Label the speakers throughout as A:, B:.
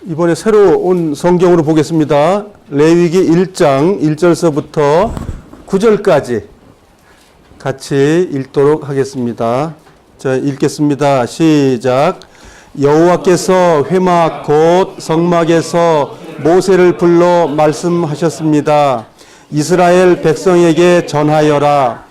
A: 이번에 새로 온 성경으로 보겠습니다. 레위기 1장 1절서부터 9절까지 같이 읽도록 하겠습니다. 자, 읽겠습니다. 시작. 여호와께서 회막 곧 성막에서 모세를 불러 말씀하셨습니다. 이스라엘 백성에게 전하여라.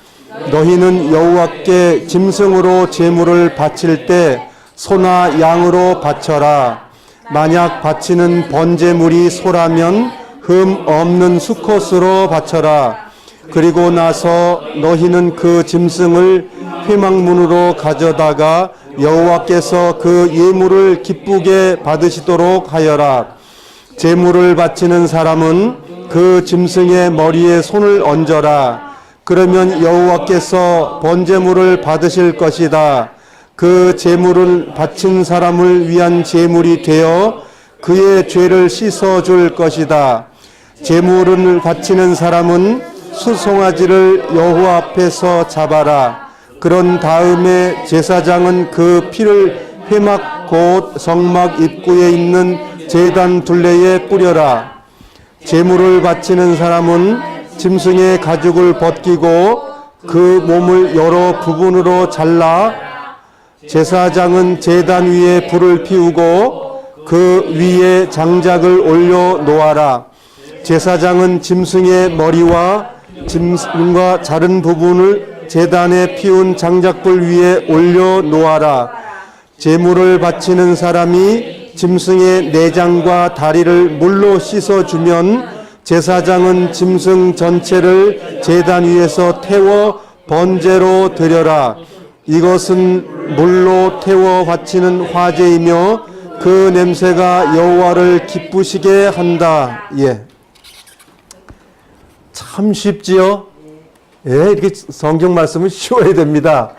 A: 너희는 여호와께 짐승으로 제물을 바칠 때 소나 양으로 바쳐라. 만약 바치는 번제물이 소라면 흠 없는 수컷으로 바쳐라. 그리고 나서 너희는 그 짐승을 회막문으로 가져다가 여호와께서 그 예물을 기쁘게 받으시도록 하여라. 제물을 바치는 사람은 그 짐승의 머리에 손을 얹어라. 그러면 여호와께서 번제물을 받으실 것이다. 그 제물을 바친 사람을 위한 제물이 되어 그의 죄를 씻어줄 것이다. 제물을 바치는 사람은 수송아지를 여호와 앞에서 잡아라. 그런 다음에 제사장은 그 피를 회막 곧 성막 입구에 있는 제단 둘레에 뿌려라. 제물을 바치는 사람은 짐승의 가죽을 벗기고 그 몸을 여러 부분으로 잘라 제사장은 제단 위에 불을 피우고 그 위에 장작을 올려 놓아라. 제사장은 짐승의 머리와 짐승과 자른 부분을 제단에 피운 장작불 위에 올려 놓아라. 제물을 바치는 사람이 짐승의 내장과 다리를 물로 씻어주면 제사장은 짐승 전체를 제단 위에서 태워 번제로 드려라. 이것은 물로 태워 바치는 화제이며 그 냄새가 여호와를 기쁘시게 한다. 예. 참 쉽지요? 예, 이렇게 성경 말씀은 쉬워야 됩니다.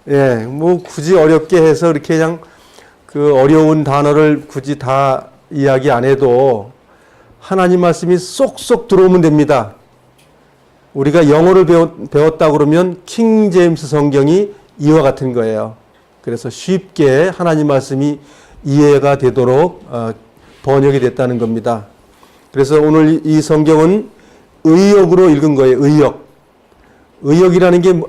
A: 예, 뭐 굳이 어렵게 해서 이렇게 그냥 그 어려운 단어를 굳이 다 이야기 안 해도 하나님 말씀이 쏙쏙 들어오면 됩니다. 우리가 영어를 배웠다 그러면 킹 제임스 성경이 이와 같은 거예요. 그래서 쉽게 하나님 말씀이 이해가 되도록 번역이 됐다는 겁니다. 그래서 오늘 이 성경은 의역으로 읽은 거예요. 의역. 의역이라는 게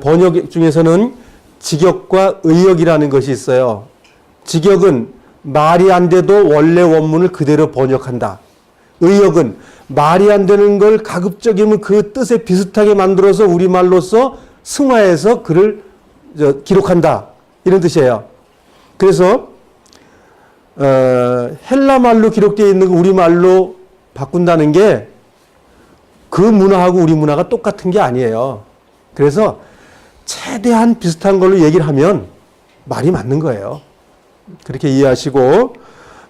A: 번역 중에서는 직역과 의역이라는 것이 있어요. 직역은 말이 안 돼도 원래 원문을 그대로 번역한다. 의역은 말이 안 되는 걸 가급적이면 그 뜻에 비슷하게 만들어서 우리말로서 승화해서 글을 기록한다. 이런 뜻이에요. 그래서 헬라말로 기록되어 있는 거 우리말로 바꾼다는 게 그 문화하고 우리 문화가 똑같은 게 아니에요. 그래서 최대한 비슷한 걸로 얘기를 하면 말이 맞는 거예요. 그렇게 이해하시고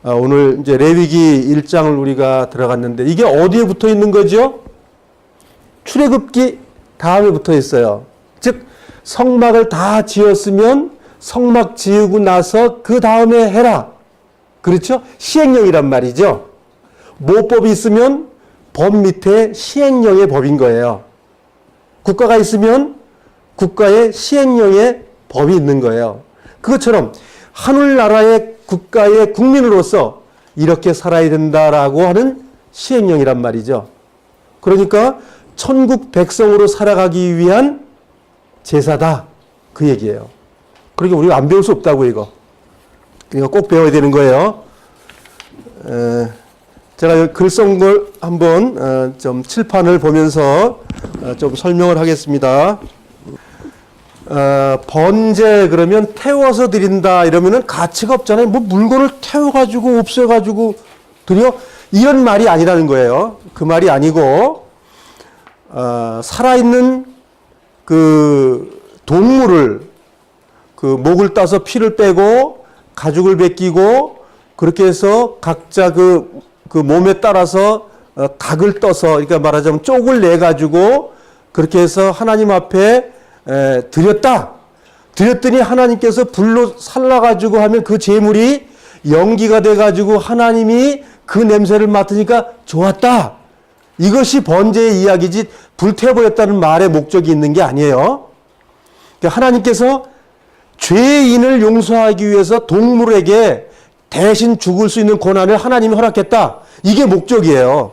A: 오늘 이제 레위기 1장을 우리가 들어갔는데 이게 어디에 붙어 있는 거죠? 출애굽기 다음에 붙어 있어요. 즉 성막을 다 지었으면 성막 지으고 나서 그 다음에 해라. 그렇죠? 시행령이란 말이죠. 모법이 있으면 법 밑에 시행령의 법인 거예요. 국가가 있으면 국가의 시행령의 법이 있는 거예요. 그것처럼 하늘나라의 국가의 국민으로서 이렇게 살아야 된다라고 하는 시행령이란 말이죠. 그러니까 천국 백성으로 살아가기 위한 제사다. 그 얘기예요. 그러니까 우리가 안 배울 수 없다고 이거. 그러니까 꼭 배워야 되는 거예요. 제가 글 쓴 걸 한번 좀 칠판을 보면서 좀 설명을 하겠습니다. 번제 그러면 태워서 드린다 이러면은 가치가 없잖아요. 뭐 물건을 태워가지고 없애가지고 드려? 이런 말이 아니라는 거예요. 그 말이 아니고 살아있는 그 동물을 그 목을 따서 피를 빼고 가죽을 벗기고 그렇게 해서 각자 그 몸에 따라서 각을 떠서 그러니까 말하자면 쪽을 내 가지고 그렇게 해서 하나님 앞에 드렸다. 드렸더니 하나님께서 불로 살라가지고 하면 그 제물이 연기가 돼가지고 하나님이 그 냄새를 맡으니까 좋았다. 이것이 번제의 이야기지 불태워버렸다는 말의 목적이 있는 게 아니에요. 그러니까 하나님께서 죄인을 용서하기 위해서 동물에게 대신 죽을 수 있는 고난을 하나님이 허락했다. 이게 목적이에요.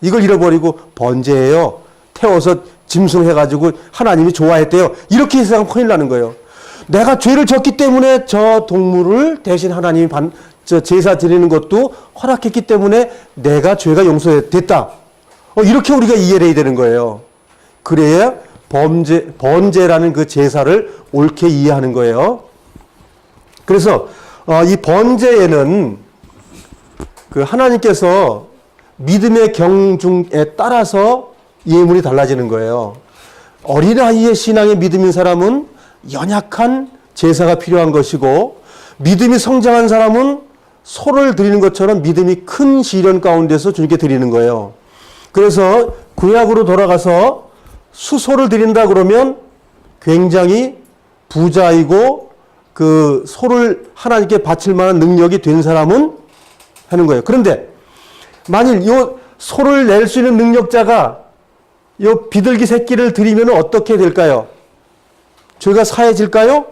A: 이걸 잃어버리고 번제예요. 태워서 짐승해가지고 하나님이 좋아했대요. 이렇게 세상 큰일 나는 거예요. 내가 죄를 졌기 때문에 저 동물을 대신 하나님이 제사 드리는 것도 허락했기 때문에 내가 죄가 용서됐다. 이렇게 우리가 이해를 해야 되는 거예요. 그래야 번제라는 그 제사를 옳게 이해하는 거예요. 그래서 이 번제에는 그 하나님께서 믿음의 경중에 따라서 예물이 달라지는 거예요. 어린아이의 신앙의 믿음인 사람은 연약한 제사가 필요한 것이고, 믿음이 성장한 사람은 소를 드리는 것처럼 믿음이 큰 시련 가운데서 주님께 드리는 거예요. 그래서 구약으로 돌아가서 수소를 드린다 그러면 굉장히 부자이고 그 소를 하나님께 바칠 만한 능력이 된 사람은 하는 거예요. 그런데 만일 요 소를 낼 수 있는 능력자가 요 비둘기 새끼를 드리면 어떻게 될까요? 죄가 사해질까요?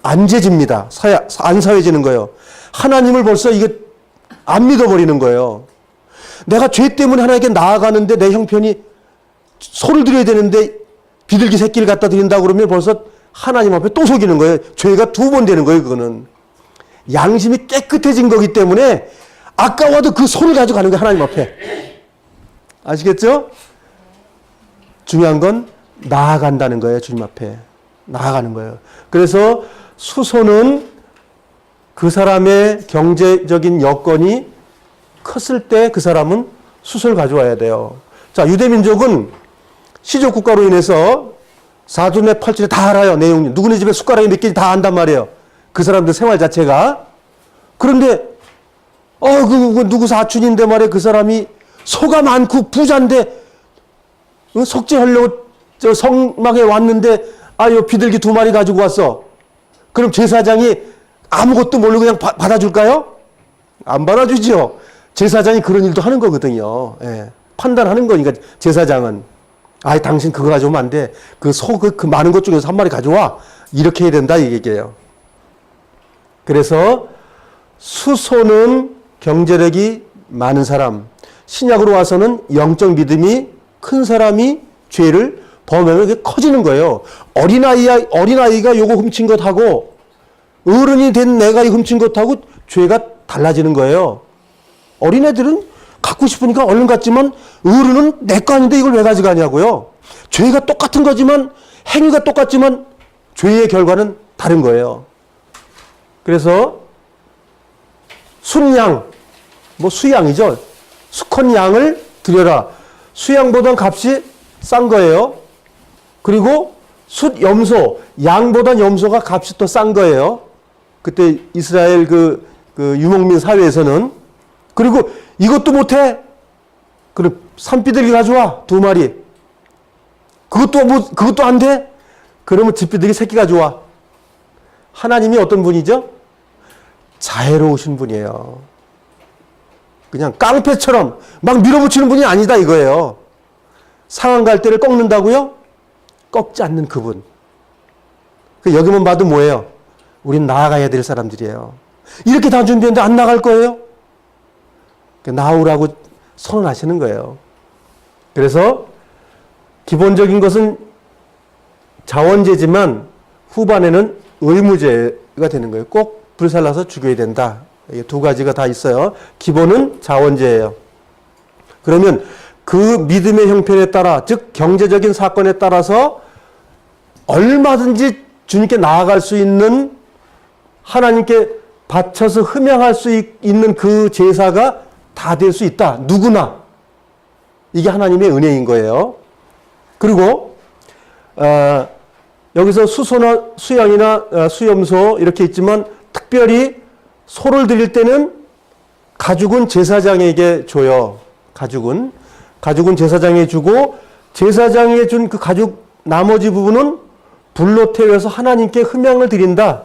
A: 안 죄집니다. 안 사해지는 거예요. 하나님을 벌써 이게 안 믿어버리는 거예요. 내가 죄 때문에 하나님께 나아가는데 내 형편이 소를 드려야 되는데 비둘기 새끼를 갖다 드린다고 그러면 벌써 하나님 앞에 또 속이는 거예요. 죄가 2번 되는 거예요. 그거는 양심이 깨끗해진 거기 때문에 아까워도 그 소를 가지고 가는 거예요. 하나님 앞에. 아시겠죠? 중요한 건 나아간다는 거예요. 주님 앞에 나아가는 거예요. 그래서 수소는 그 사람의 경제적인 여건이 컸을 때 그 사람은 수소를 가져와야 돼요. 자, 유대민족은 시족국가로 인해서 4절에 8절에 다 알아요. 내용. 누구네 집에 숟가락이 몇 개인지 다 안단 말이에요. 그 사람들 생활 자체가. 그런데 그 누구 사촌인데 말이에요. 그 사람이 소가 많고 부자인데 속죄하려고 저 성막에 왔는데 요 비둘기 2마리 가지고 왔어. 그럼 제사장이 아무것도 모르고 그냥 받아줄까요? 안 받아주죠. 제사장이 그런 일도 하는 거거든요. 예. 판단하는 거니까 제사장은 당신 그거 가져오면 안 돼. 그 많은 것 중에서 1마리 가져와. 이렇게 해야 된다 이 얘기예요. 그래서 수소는 경제력이 많은 사람, 신약으로 와서는 영적 믿음이 큰 사람이 죄를 범하면 그게 커지는 거예요. 어린아이가 요거 훔친 것하고 어른이 된 내가 이 훔친 것하고 죄가 달라지는 거예요. 어린애들은 갖고 싶으니까 얼른 갔지만 어른은 내 거 아닌데 이걸 왜 가져가냐고요. 죄가 똑같은 거지만 행위가 똑같지만 죄의 결과는 다른 거예요. 그래서 순양, 수양이죠. 수컷 양을 드려라. 수양보단 값이 싼 거예요. 그리고 숫염소, 양보단 염소가 값이 더 싼 거예요. 그때 이스라엘 그 유목민 사회에서는. 그리고 이것도 못해. 그럼 산비둘기 가져와 2마리. 그것도 안 돼? 그러면 집비둘기 새끼 가져와. 하나님이 어떤 분이죠? 자애로우신 분이에요. 그냥 깡패처럼 막 밀어붙이는 분이 아니다 이거예요. 상한 갈대를 꺾는다고요? 꺾지 않는 그분. 여기만 봐도 뭐예요? 우린 나아가야 될 사람들이에요. 이렇게 다 준비했는데 안 나갈 거예요? 나오라고 선언하시는 거예요. 그래서 기본적인 것은 자원제지만 후반에는 의무제가 되는 거예요. 꼭 불살라서 죽여야 된다. 이게 2가지가 다 있어요. 기본은 자원제예요. 그러면 그 믿음의 형편에 따라, 즉 경제적인 사건에 따라서 얼마든지 주님께 나아갈 수 있는, 하나님께 바쳐서 흠양할 수 있는 그 제사가 다 될 수 있다. 누구나. 이게 하나님의 은혜인 거예요. 그리고 여기서 수소나 수양이나 수염소 이렇게 있지만 특별히 소를 드릴 때는 가죽은 제사장에게 줘요. 가죽은 제사장에 주고, 제사장에 준 그 가죽 나머지 부분은 불로 태워서 하나님께 흠양을 드린다.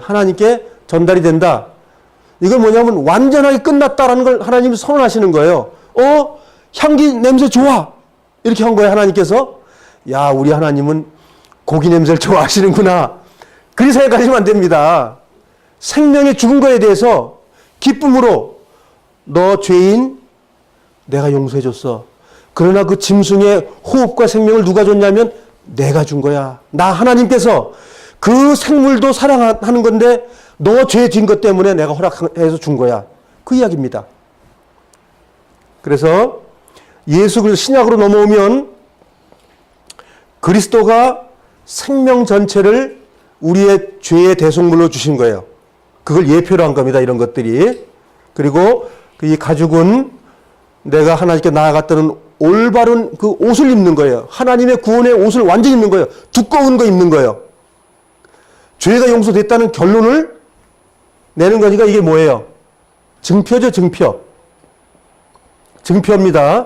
A: 하나님께 전달이 된다. 이건 뭐냐면 완전하게 끝났다라는 걸 하나님이 선언하시는 거예요. 향기 냄새 좋아. 이렇게 한 거예요. 하나님께서. 야, 우리 하나님은 고기 냄새를 좋아하시는구나. 그렇게 생각하시면 안 됩니다. 생명의 죽은 거에 대해서 기쁨으로 너 죄인 내가 용서해 줬어. 그러나 그 짐승의 호흡과 생명을 누가 줬냐면 내가 준 거야. 나 하나님께서 그 생물도 사랑하는 건데 너 죄 진 것 때문에 내가 허락해서 준 거야. 그 이야기입니다. 그래서 예수 그리스도 신약으로 넘어오면 그리스도가 생명 전체를 우리의 죄의 대속물로 주신 거예요. 그걸 예표로 한 겁니다. 이런 것들이. 그리고 이 가죽은 내가 하나님께 나아갔다는 올바른 그 옷을 입는 거예요. 하나님의 구원의 옷을 완전히 입는 거예요. 두꺼운 거 입는 거예요. 죄가 용서됐다는 결론을 내는 거니까 이게 뭐예요? 증표죠, 증표. 증표입니다.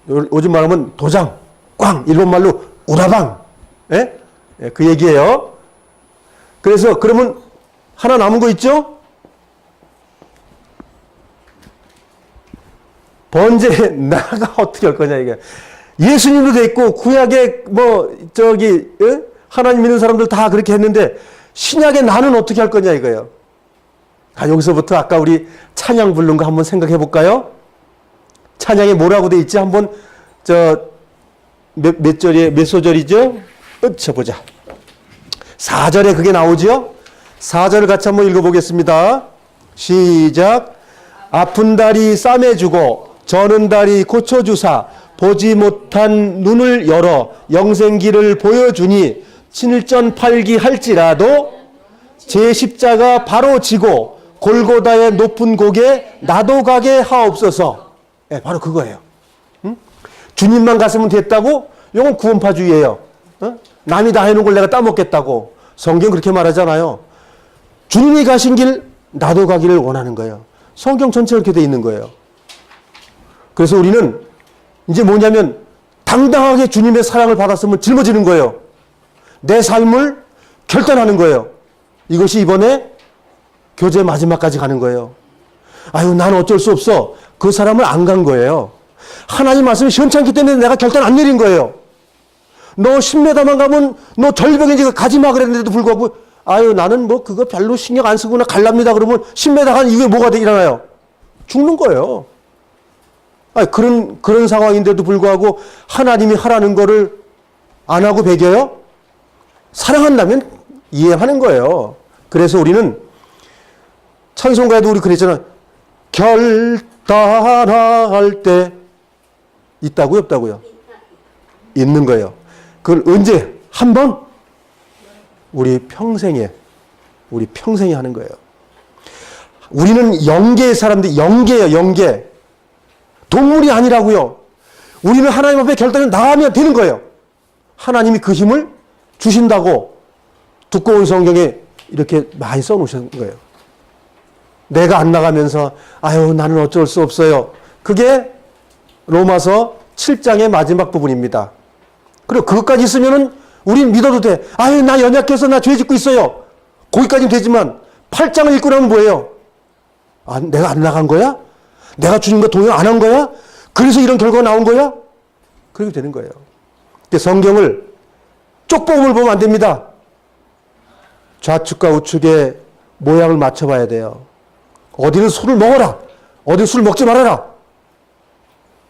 A: 요즘 말하면 도장, 꽝, 일본말로 우라방. 예? 예, 그 얘기예요. 그래서 그러면 하나 남은 거 있죠? 번제 나가 어떻게 할 거냐 이게. 예수님도 됐고 구약에 하나님 믿는 사람들 다 그렇게 했는데 신약의 나는 어떻게 할 거냐 이거예요. 여기서부터 아까 우리 찬양 부른 거 한번 생각해 볼까요? 찬양에 뭐라고 돼 있지? 한번 몇 절에 몇 소절이죠? 보자. 4절에 그게 나오죠? 4절을 같이 한번 읽어보겠습니다. 시작. 아픈 다리 싸매주고 저는 다리 고쳐주사 보지 못한 눈을 열어 영생길을 보여주니 신일전 팔기할지라도 제 십자가 바로 지고 골고다의 높은 곡에 나도 가게 하옵소서. 네, 바로 그거예요. 응? 주님만 갔으면 됐다고? 이건 구원파주의예요. 남이 다 해놓은 걸 내가 따먹겠다고. 성경 그렇게 말하잖아요. 주님이 가신 길 나도 가기를 원하는 거예요. 성경 전체가 그렇게 돼 있는 거예요. 그래서 우리는 이제 뭐냐면 당당하게 주님의 사랑을 받았으면 짊어지는 거예요. 내 삶을 결단하는 거예요. 이것이 이번에 교제 마지막까지 가는 거예요. 아유, 난 어쩔 수 없어. 그 사람을 안 간 거예요. 하나님 말씀이 시원찮기 때문에 내가 결단 안 내린 거예요. 너 10m만 가면 너 절벽에 이제 가지 마 그랬는데도 불구하고 아유, 나는 뭐 그거 별로 신경 안 쓰구나 갈랍니다. 그러면 10m 간 이후에 뭐가 일어나요? 죽는 거예요. 아니, 그런 상황인데도 불구하고 하나님이 하라는 거를 안 하고 배겨요? 사랑한다면 이해하는 거예요. 그래서 우리는 찬송가에도 우리 그랬잖아. 결단할 때 있다고요, 없다고요? 있는 거예요. 그걸 언제? 한 번? 우리 평생에 하는 거예요. 우리는 영계의 사람들이, 영계예요, 영계. 동물이 아니라고요. 우리는 하나님 앞에 결단을 나가면 되는 거예요. 하나님이 그 힘을 주신다고 두꺼운 성경에 이렇게 많이 써놓으신 거예요. 내가 안 나가면서 아유, 나는 어쩔 수 없어요. 그게 로마서 7장의 마지막 부분입니다. 그리고 그것까지 있으면은 우린 믿어도 돼. 아유, 나 연약해서 나 죄 짓고 있어요. 거기까지는 되지만 8장을 읽고 나면 뭐예요? 아, 내가 안 나간 거야? 내가 주님과 동행 안 한 거야? 그래서 이런 결과가 나온 거야? 그렇게 되는 거예요. 근데 성경을 쪽복음을 보면 안 됩니다. 좌측과 우측의 모양을 맞춰봐야 돼요. 어디는 술을 먹어라. 어디는 술 먹지 말아라.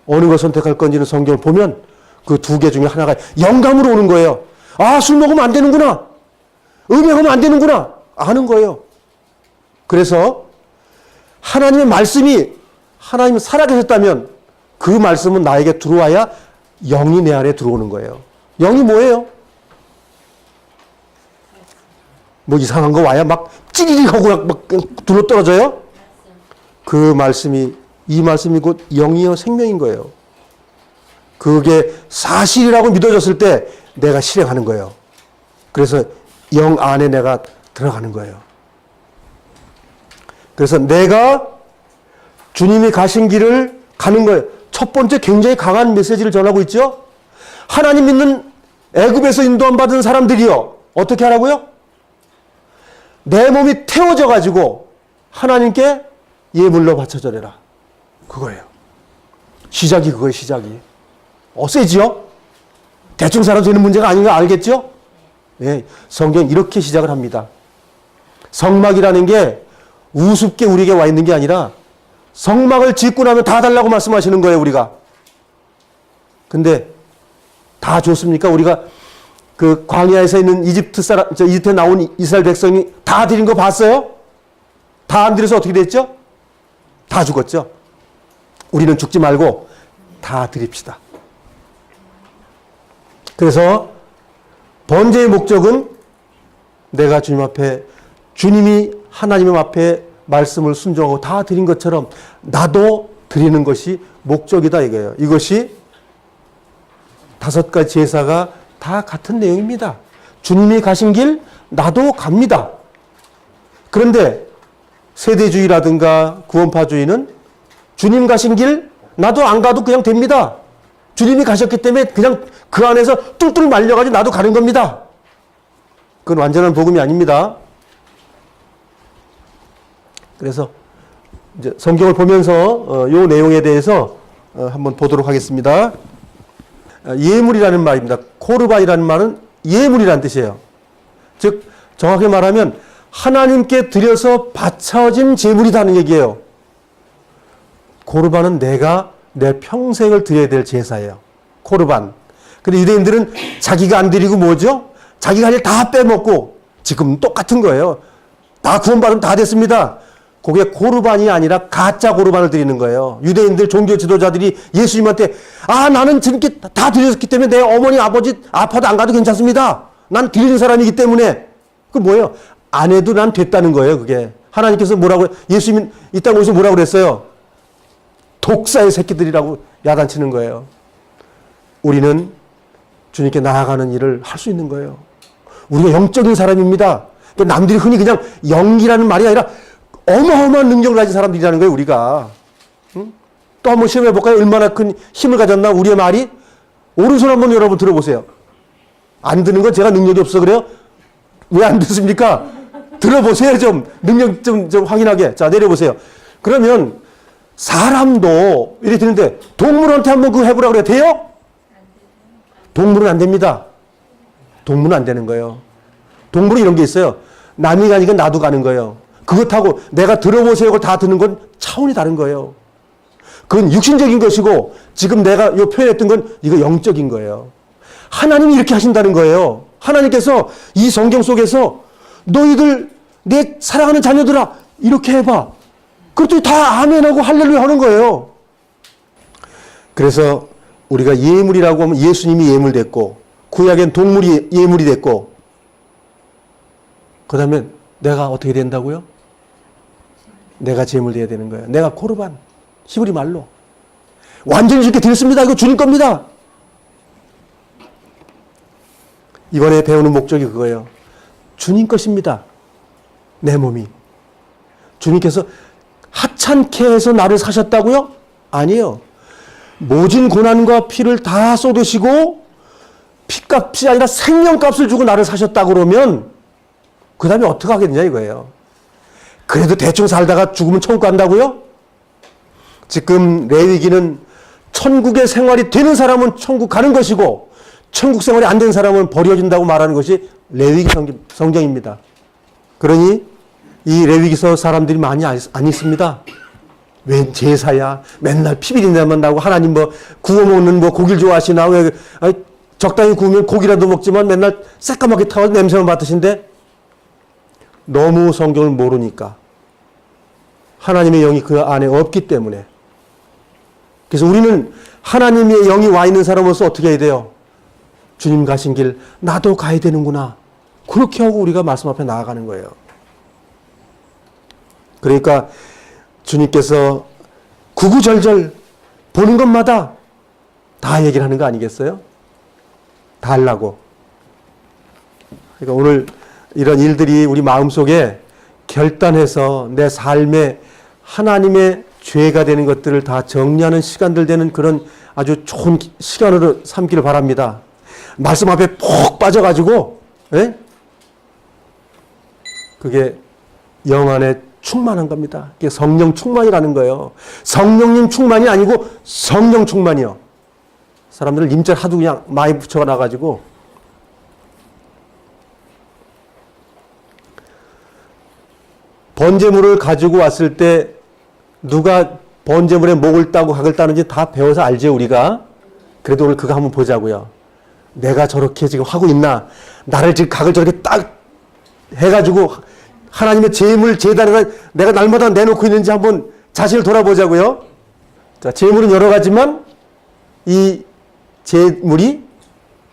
A: 어느 걸 선택할 건지는 성경을 보면 그 두 개 중에 하나가 영감으로 오는 거예요. 아, 술 먹으면 안 되는구나. 음행하면 안 되는구나. 아는 거예요. 그래서 하나님의 말씀이 하나님이 살아계셨다면 그 말씀은 나에게 들어와야 영이 내 안에 들어오는 거예요. 영이 뭐예요? 뭐 이상한 거 와야 막 찌리릭 하고 막 둘러 떨어져요? 그 말씀이, 이 말씀이 곧 영이요 생명인 거예요. 그게 사실이라고 믿어졌을 때 내가 실행하는 거예요. 그래서 영 안에 내가 들어가는 거예요. 그래서 내가 주님이 가신 길을 가는 거예요. 첫 번째 굉장히 강한 메시지를 전하고 있죠. 하나님 믿는 애굽에서 인도함 받은 사람들이요. 어떻게 하라고요? 내 몸이 태워져 가지고 하나님께 예물로 바쳐드려라. 그거예요. 시작이 그거예요. 시작이. 세지요? 대충 살아도 되는 문제가 아닌 거 알겠죠? 네, 성경 이렇게 시작을 합니다. 성막이라는 게 우습게 우리에게 와 있는 게 아니라 성막을 짓고 나면 다 달라고 말씀하시는 거예요, 우리가. 근데 다 줬습니까? 우리가 그 광야에서 있는 이집트에 나온 이스라엘 백성이 다 드린 거 봤어요? 다 안 드려서 어떻게 됐죠? 다 죽었죠. 우리는 죽지 말고 다 드립시다. 그래서 번제의 목적은 내가 주님 앞에, 주님이 하나님 앞에 말씀을 순종하고 다 드린 것처럼 나도 드리는 것이 목적이다 이거예요. 이것이 5가지 제사가 다 같은 내용입니다. 주님이 가신 길 나도 갑니다. 그런데 세대주의라든가 구원파주의는 주님 가신 길 나도 안 가도 그냥 됩니다. 주님이 가셨기 때문에 그냥 그 안에서 뚫뚫 말려가지고 나도 가는 겁니다. 그건 완전한 복음이 아닙니다. 그래서 이제 성경을 보면서 이 내용에 대해서 한번 보도록 하겠습니다. 예물이라는 말입니다. 코르반이라는 말은 예물이라는 뜻이에요. 즉 정확히 말하면 하나님께 드려서 바쳐진 제물이라는 얘기예요. 코르반은 내가 내 평생을 드려야 될 제사예요. 코르반. 근데 유대인들은 자기가 안 드리고 뭐죠? 자기가 할 일 다 빼먹고, 지금 똑같은 거예요. 다 구원받으면 다 됐습니다. 그게 코르반이 아니라 가짜 코르반을 드리는 거예요. 유대인들 종교 지도자들이 예수님한테 나는 저렇게 다 드렸기 때문에 내 어머니 아버지 아파도 안 가도 괜찮습니다. 난 드리는 사람이기 때문에. 그 뭐예요? 안 해도 난 됐다는 거예요. 그게 하나님께서 뭐라고, 예수님이 이 땅에 오셔서 뭐라고 그랬어요? 독사의 새끼들이라고 야단치는 거예요. 우리는 주님께 나아가는 일을 할 수 있는 거예요. 우리가 영적인 사람입니다. 그러니까 남들이 흔히 그냥 영이라는 말이 아니라 어마어마한 능력을 가진 사람들이라는 거예요, 우리가. 응? 또 한번 시험해 볼까요? 얼마나 큰 힘을 가졌나, 우리의 말이? 오른손 한번 여러분 들어보세요. 안 드는 건 제가 능력이 없어 그래요? 왜 안 듣습니까? 들어보세요, 좀. 능력 좀 확인하게. 자, 내려보세요. 그러면 사람도 이렇게 되는데 동물한테 한번 그거 해보라 그래요? 돼요? 동물은 안 됩니다. 동물은 안 되는 거예요. 동물은 이런 게 있어요. 남이 가니까 나도 가는 거예요. 그것하고 내가 들어보세요 다 듣는 건 차원이 다른 거예요. 그건 육신적인 것이고 지금 내가 요 표현했던 건 이거 영적인 거예요. 하나님이 이렇게 하신다는 거예요. 하나님께서 이 성경 속에서 너희들 내 사랑하는 자녀들아 이렇게 해봐. 그랬더니 다 아멘하고 할렐루야 하는 거예요. 그래서 우리가 예물이라고 하면 예수님이 예물 됐고 구약엔 동물이 예물이 됐고 그 다음에 내가 어떻게 된다고요? 내가 제물 돼야 되는 거예요. 내가 코르반, 히브리 말로. 완전히 이렇게 드렸습니다. 이거 주님 겁니다. 이번에 배우는 목적이 그거예요. 주님 것입니다. 내 몸이. 주님께서 하찮게 해서 나를 사셨다고요? 아니에요. 모진 고난과 피를 다 쏟으시고 피값이 아니라 생명값을 주고 나를 사셨다고 그러면 그 다음에 어떻게 하겠냐 이거예요. 그래도 대충 살다가 죽으면 천국 간다고요? 지금 레위기는 천국의 생활이 되는 사람은 천국 가는 것이고 천국 생활이 안 되는 사람은 버려진다고 말하는 것이 레위기 성경입니다. 그러니 이 레위기서 사람들이 많이 안 있습니다. 웬 제사야? 맨날 피비린내만 나고 하나님 뭐 구워 먹는 뭐 고기를 좋아하시나? 왜 적당히 구우면 고기라도 먹지만 맨날 새까맣게 타서 냄새만 맡으신데 너무 성경을 모르니까 하나님의 영이 그 안에 없기 때문에 그래서 우리는 하나님의 영이 와 있는 사람으로서 어떻게 해야 돼요? 주님 가신 길 나도 가야 되는구나. 그렇게 하고 우리가 말씀 앞에 나아가는 거예요. 그러니까 주님께서 구구절절 보는 것마다 다 얘기를 하는 거 아니겠어요? 다 하려고. 그러니까 오늘 이런 일들이 우리 마음속에 결단해서 내 삶에 하나님의 죄가 되는 것들을 다 정리하는 시간들 되는 그런 아주 좋은 시간으로 삼기를 바랍니다. 말씀 앞에 푹 빠져가지고 그게 영 안에 충만한 겁니다. 그게 성령 충만이라는 거예요. 성령님 충만이 아니고 성령 충만이요. 사람들을 임자를 하도 그냥 많이 붙여놔가지고 번제물을 가지고 왔을 때 누가 번제물에 목을 따고 각을 따는지 다 배워서 알죠, 우리가. 그래도 오늘 그거 한번 보자고요. 내가 저렇게 지금 하고 있나? 나를 지금 각을 저렇게 딱 해가지고 하나님의 제물 제단에다 내가 날마다 내놓고 있는지 한번 자신을 돌아보자고요. 자, 제물은 여러 가지만 이 제물이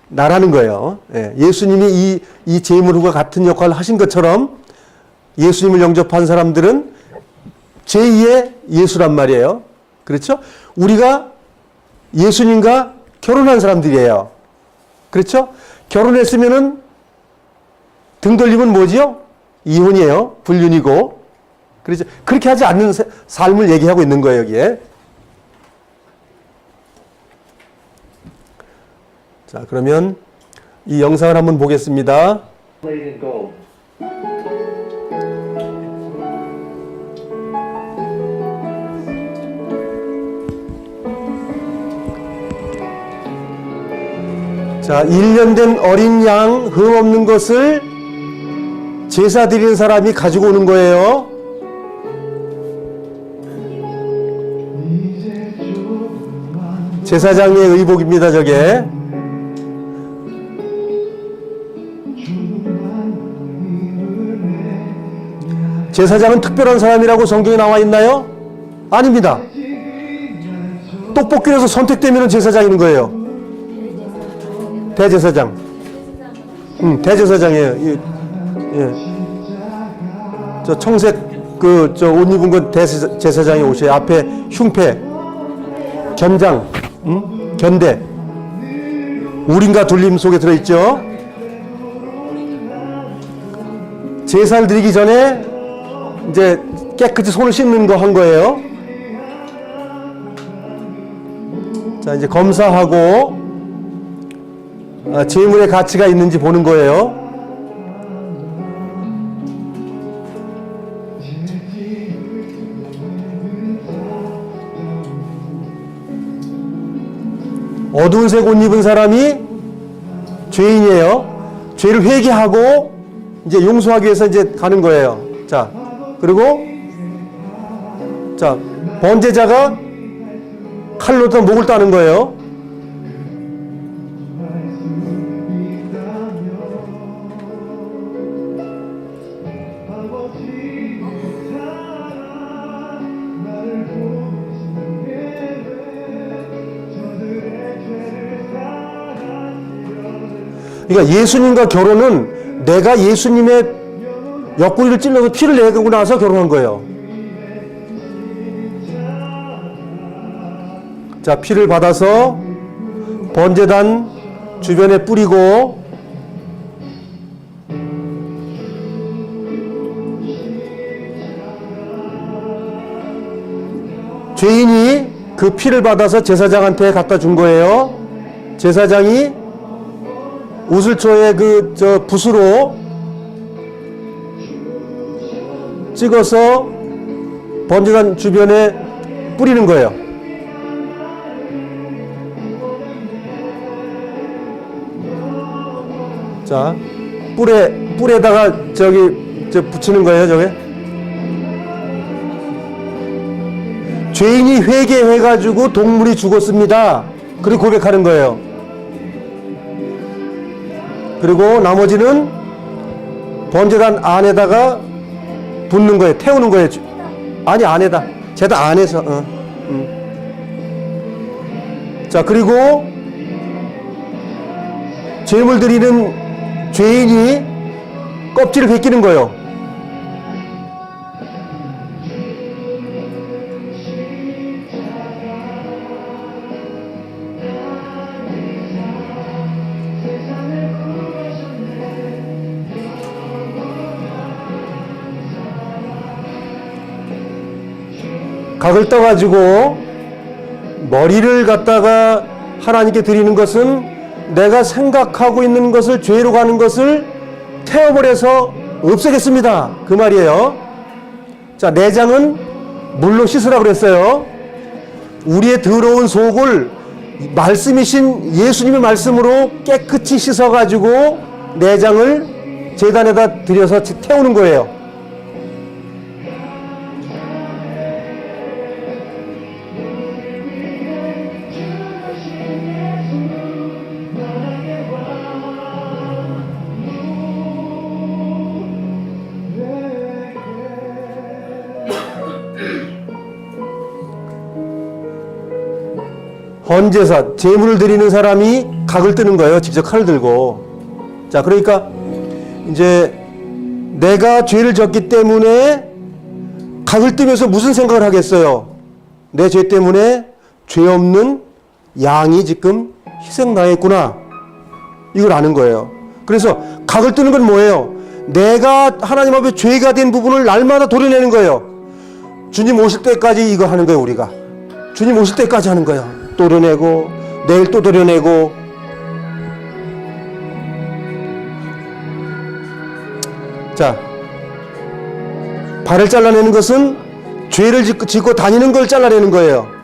A: 나라는 거예요. 예, 예수님이 이 제물과 같은 역할을 하신 것처럼 예수님을 영접한 사람들은 제2의 예수란 말이에요. 그렇죠? 우리가 예수님과 결혼한 사람들이에요. 그렇죠? 결혼했으면은 등 돌림은 뭐지요? 이혼이에요. 불륜이고. 그렇죠? 그렇게 하지 않는 삶을 얘기하고 있는 거예요, 여기에. 자, 그러면 이 영상을 한번 보겠습니다. 자, 1년 된 어린 양, 흠 없는 것을 제사 드리는 사람이 가지고 오는 거예요. 제사장의 의복입니다, 저게. 제사장은 특별한 사람이라고 성경에 나와 있나요? 아닙니다. 떡볶이에서 선택되면 제사장인 거예요. 대제사장. 대제사장이에요. 예. 저 청색 저 옷 입은 건 대제사장의 옷이에요. 앞에 흉패, 견장, 견대, 우린과 둘림 속에 들어있죠. 제사를 드리기 전에 이제 깨끗이 손을 씻는 거 한 거예요. 자, 이제 검사하고 제물의 가치가 있는지 보는 거예요. 어두운 색 옷 입은 사람이 죄인이에요. 죄를 회개하고 이제 용서하기 위해서 이제 가는 거예요. 자, 그리고 자, 번제자가 칼로 또 목을 따는 거예요. 그러니까 예수님과 결혼은 내가 예수님의 옆구리를 찔러서 피를 내고 나서 결혼한 거예요. 자, 피를 받아서 번제단 주변에 뿌리고 죄인이 그 피를 받아서 제사장한테 갖다 준 거예요. 제사장이 우슬초에 붓으로 찍어서 번제단 주변에 뿌리는 거예요. 자, 뿔에다가 붙이는 거예요, 저게. 죄인이 회개해가지고 동물이 죽었습니다. 그리고 고백하는 거예요. 그리고 나머지는 번제단 안에다가 붓는 거예요. 태우는 거예요. 아니, 안에다. 제단 안에서. 자, 그리고 제물 드리는 죄인이 껍질을 벗기는 거예요. 각을 떠가지고 머리를 갖다가 하나님께 드리는 것은 내가 생각하고 있는 것을, 죄로 가는 것을 태워버려서 없애겠습니다. 그 말이에요. 자, 내장은 물로 씻으라고 그랬어요. 우리의 더러운 속을 말씀이신 예수님의 말씀으로 깨끗이 씻어가지고 내장을 제단에다 들여서 태우는 거예요. 헌제사, 제물을 드리는 사람이 각을 뜨는 거예요. 직접 칼을 들고. 자, 그러니까 이제 내가 죄를 졌기 때문에 각을 뜨면서 무슨 생각을 하겠어요? 내 죄 때문에 죄 없는 양이 지금 희생당했구나. 이걸 아는 거예요. 그래서 각을 뜨는 건 뭐예요? 내가 하나님 앞에 죄가 된 부분을 날마다 도려내는 거예요. 주님 오실 때까지 이거 하는 거예요, 우리가. 주님 오실 때까지 하는 거예요. 도려내고, 내일 또 도려내고. 자, 발을 잘라내는 것은 죄를 짓고 다니는 걸 잘라내는 거예요.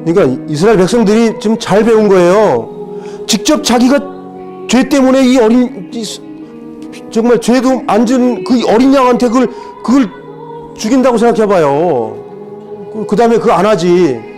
A: 그러니까 이스라엘 백성들이 지금 잘 배운 거예요. 직접 자기가 죄 때문에 정말 죄도 안 지은 그 어린 양한테 그걸 죽인다고 생각해봐요. 그 다음에 그거 안 하지.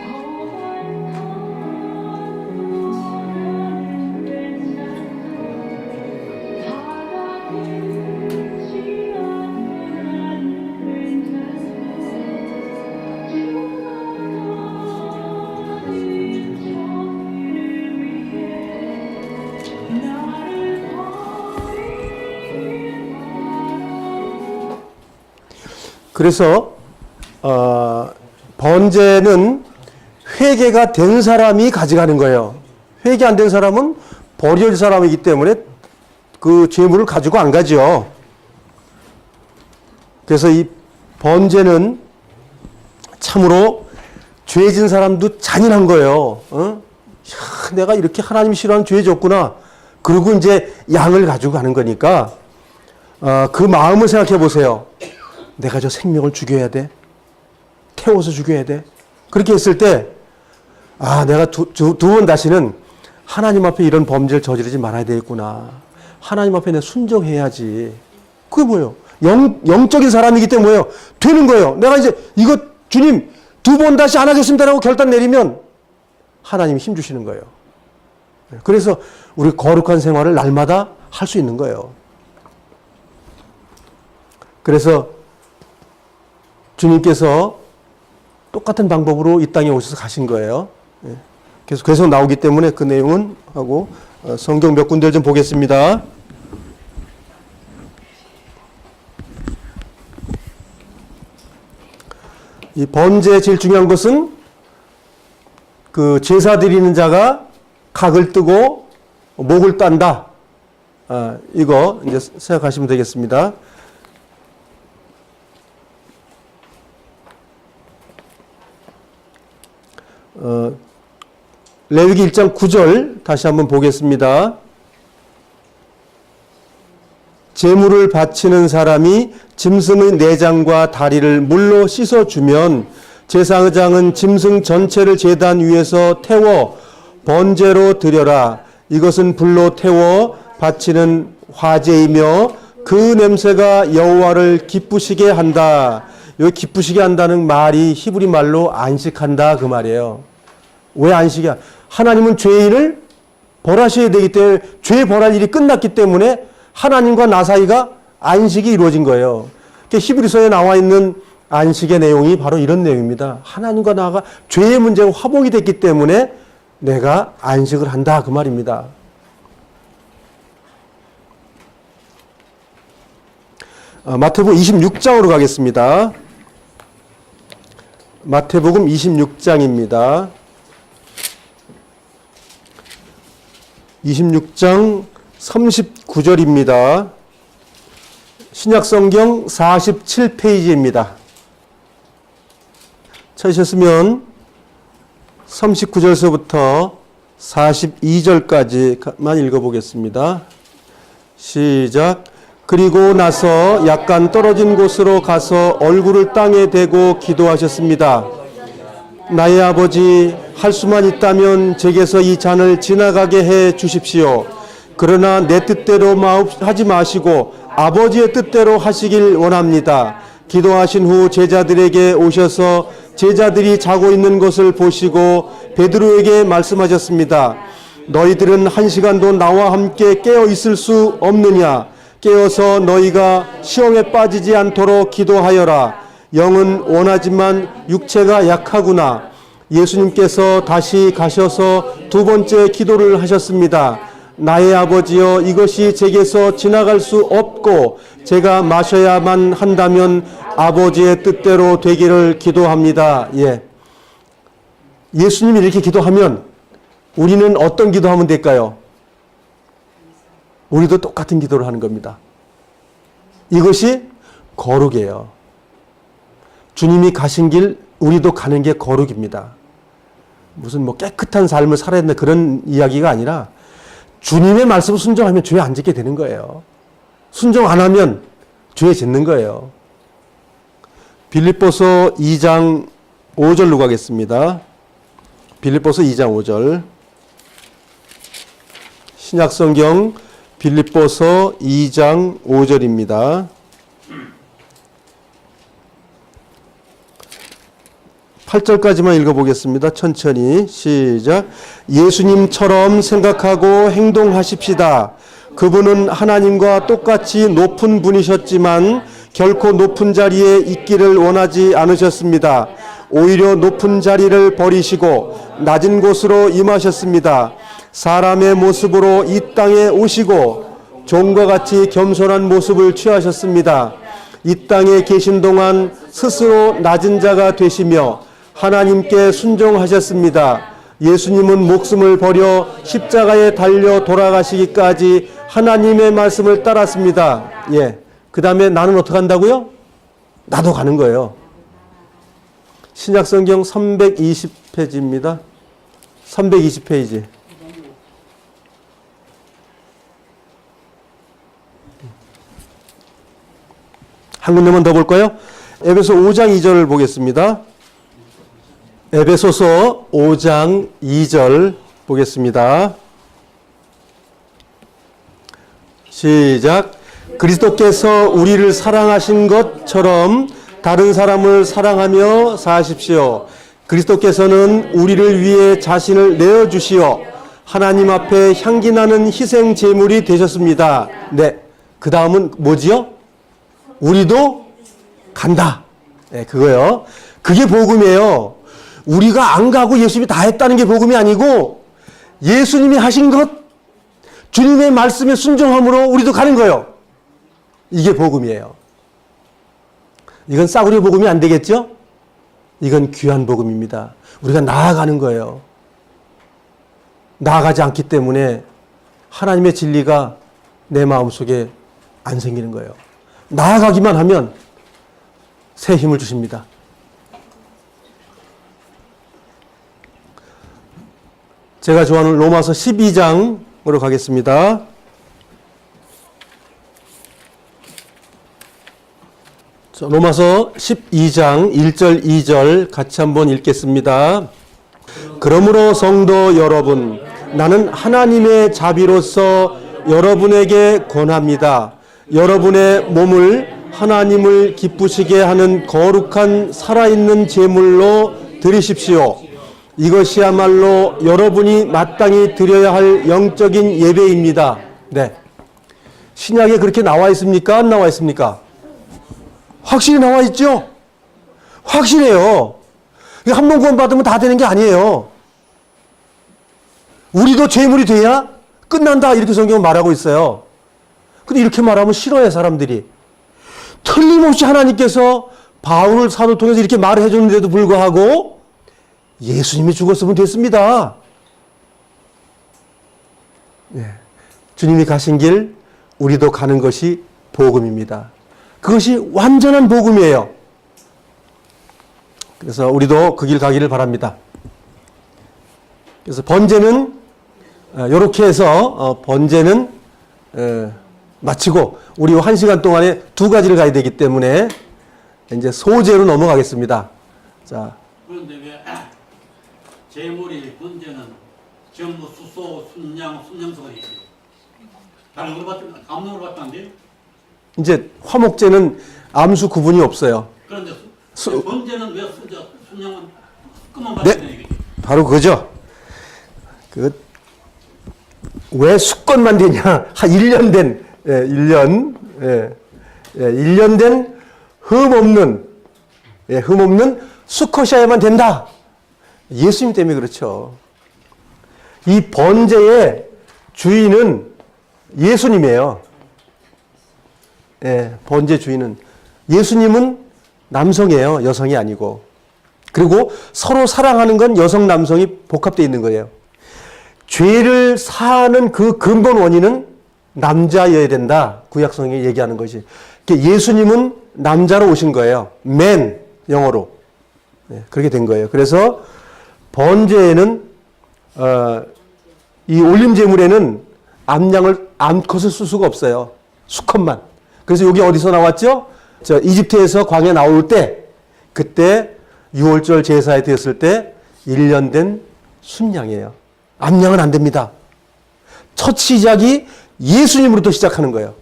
A: 그래서 번제는 회개가 된 사람이 가져가는 거예요. 회개 안 된 사람은 버릴 사람이기 때문에 그 재물을 가지고 안 가죠. 그래서 이 번제는 참으로 죄진 사람도 잔인한 거예요. 야, 내가 이렇게 하나님 싫어하는 죄 졌구나. 그리고 이제 양을 가지고 가는 거니까 그 마음을 생각해 보세요. 내가 저 생명을 죽여야 돼. 태워서 죽여야 돼. 그렇게 했을 때, 내가 두 번 다시는 하나님 앞에 이런 범죄를 저지르지 말아야 되겠구나. 하나님 앞에 내가 순종해야지. 그게 뭐예요? 영적인 사람이기 때문에 뭐예요? 되는 거예요. 내가 이제 이거 주님 두 번 다시 안 하겠습니다라고 결단 내리면 하나님이 힘 주시는 거예요. 그래서 우리 거룩한 생활을 날마다 할 수 있는 거예요. 그래서 주님께서 똑같은 방법으로 이 땅에 오셔서 가신 거예요. 계속 나오기 때문에 그 내용은 하고 성경 몇 군데를 좀 보겠습니다. 이 번제의 제일 중요한 것은 그 제사 드리는 자가 각을 뜨고 목을 딴다. 이거 이제 생각하시면 되겠습니다. 레위기 1장 9절 다시 한번 보겠습니다. 제물을 바치는 사람이 짐승의 내장과 다리를 물로 씻어주면 제사장은 짐승 전체를 제단 위에서 태워 번제로 드려라. 이것은 불로 태워 바치는 화제이며 그 냄새가 여호와를 기쁘시게 한다. 여기 기쁘시게 한다는 말이 히브리 말로 안식한다 그 말이에요. 왜 안식이야? 하나님은 죄인을 벌하셔야 되기 때문에 죄 벌할 일이 끝났기 때문에 하나님과 나 사이가 안식이 이루어진 거예요. 히브리서에 나와 있는 안식의 내용이 바로 이런 내용입니다. 하나님과 나가 죄의 문제가 화목이 됐기 때문에 내가 안식을 한다 그 말입니다. 마태복음 26장으로 가겠습니다. 마태복음 26장입니다. 26장 39절입니다. 신약성경 47페이지입니다. 찾으셨으면 39절서부터 42절까지만 읽어보겠습니다. 시작. 그리고 나서 약간 떨어진 곳으로 가서 얼굴을 땅에 대고 기도하셨습니다. 나의 아버지, 할 수만 있다면 제게서 이 잔을 지나가게 해 주십시오. 그러나 내 뜻대로 하지 마시고 아버지의 뜻대로 하시길 원합니다. 기도하신 후 제자들에게 오셔서 제자들이 자고 있는 것을 보시고 베드로에게 말씀하셨습니다. 너희들은 1시간도 나와 함께 깨어 있을 수 없느냐? 깨어서 너희가 시험에 빠지지 않도록 기도하여라. 영은 원하지만 육체가 약하구나. 예수님께서 다시 가셔서 두 번째 기도를 하셨습니다. 나의 아버지여, 이것이 제게서 지나갈 수 없고 제가 마셔야만 한다면 아버지의 뜻대로 되기를 기도합니다. 예수님이 이렇게 기도하면 우리는 어떤 기도하면 될까요? 우리도 똑같은 기도를 하는 겁니다. 이것이 거룩이에요. 주님이 가신 길 우리도 가는 게 거룩입니다. 무슨 뭐 깨끗한 삶을 살아야 된다 그런 이야기가 아니라 주님의 말씀을 순종하면 죄에 안 짓게 되는 거예요. 순종 안 하면 죄에 짓는 거예요. 빌립보서 2장 5절로 가겠습니다. 빌립보서 2장 5절. 신약성경 빌립보서 2장 5절입니다. 8절까지만 읽어보겠습니다. 천천히 시작. 예수님처럼 생각하고 행동하십시다. 그분은 하나님과 똑같이 높은 분이셨지만 결코 높은 자리에 있기를 원하지 않으셨습니다. 오히려 높은 자리를 버리시고 낮은 곳으로 임하셨습니다. 사람의 모습으로 이 땅에 오시고 종과 같이 겸손한 모습을 취하셨습니다. 이 땅에 계신 동안 스스로 낮은 자가 되시며 하나님께 순종하셨습니다. 예수님은 목숨을 버려 십자가에 달려 돌아가시기까지 하나님의 말씀을 따랐습니다. 그 다음에 나는 어떻게 한다고요? 나도 가는 거예요. 신약성경 320페이지입니다. 320페이지. 한 군데만 더 볼까요? 에베소 5장 2절을 보겠습니다. 에베소서 5장 2절 보겠습니다. 시작. 그리스도께서 우리를 사랑하신 것처럼 다른 사람을 사랑하며 사십시오. 그리스도께서는 우리를 위해 자신을 내어주시어 하나님 앞에 향기나는 희생 제물이 되셨습니다. 그 다음은 뭐지요? 우리도 간다. 그거요. 그게 복음이에요. 우리가 안 가고 예수님이 다 했다는 게 복음이 아니고 예수님이 하신 것, 주님의 말씀에 순종함으로 우리도 가는 거예요. 이게 복음이에요. 이건 싸구려 복음이 안 되겠죠? 이건 귀한 복음입니다. 우리가 나아가는 거예요. 나아가지 않기 때문에 하나님의 진리가 내 마음속에 안 생기는 거예요. 나아가기만 하면 새 힘을 주십니다. 제가 좋아하는 로마서 12장으로 가겠습니다. 로마서 12장 1절 2절 같이 한번 읽겠습니다. 그러므로 성도 여러분, 나는 하나님의 자비로서 여러분에게 권합니다. 여러분의 몸을 하나님을 기쁘시게 하는 거룩한 살아있는 제물로 드리십시오. 이것이야말로 여러분이 마땅히 드려야 할 영적인 예배입니다. 신약에 그렇게 나와 있습니까? 안 나와 있습니까? 확실히 나와 있죠? 확실해요. 한 번 구원받으면 다 되는 게 아니에요. 우리도 죄물이 돼야 끝난다, 이렇게 성경은 말하고 있어요. 근데 이렇게 말하면 싫어해, 사람들이. 틀림없이 하나님께서 바울 사도 통해서 이렇게 말을 해줬는데도 불구하고 예수님이 죽었으면 됐습니다. 주님이 가신 길 우리도 가는 것이 복음입니다. 그것이 완전한 복음이에요. 그래서 우리도 그 길 가기를 바랍니다. 그래서 번제는 이렇게 해서 번제는 마치고 우리 1시간 동안에 두 가지를 가야 되기 때문에 이제 소제로 넘어가겠습니다. 자.
B: 그런데 왜 제물이 번제는 전부 수소, 순양소가 있어요. 다른 걸 받으면 암놈을 받으면 안 돼요?
A: 이제 화목제는 암수 구분이 없어요.
B: 그런데 번제는 왜 순양은 끝만 받으면 되는 얘기죠?
A: 바로 그거죠. 왜 수건만 되냐? 한 1년 된, 1년 된 흠없는 수컷이어야만 된다. 예수님 때문에 그렇죠. 이 번제의 주인은 예수님이에요. 번제 주인은. 예수님은 남성이에요. 여성이 아니고. 그리고 서로 사랑하는 건 여성, 남성이 복합되어 있는 거예요. 죄를 사하는 그 근본 원인은 남자여야 된다. 구약성이 얘기하는 것이. 예수님은 남자로 오신 거예요. man, 영어로. 그렇게 된 거예요. 그래서 번제에는 이 올림제물에는 암컷을 쓸 수가 없어요. 수컷만. 그래서 여기 어디서 나왔죠? 이집트에서 광야 나올 때, 그때 6월절 제사에 되었을 때 1년 된 순양이에요. 암양은 안 됩니다. 첫 시작이 예수님으로부터 시작하는 거예요.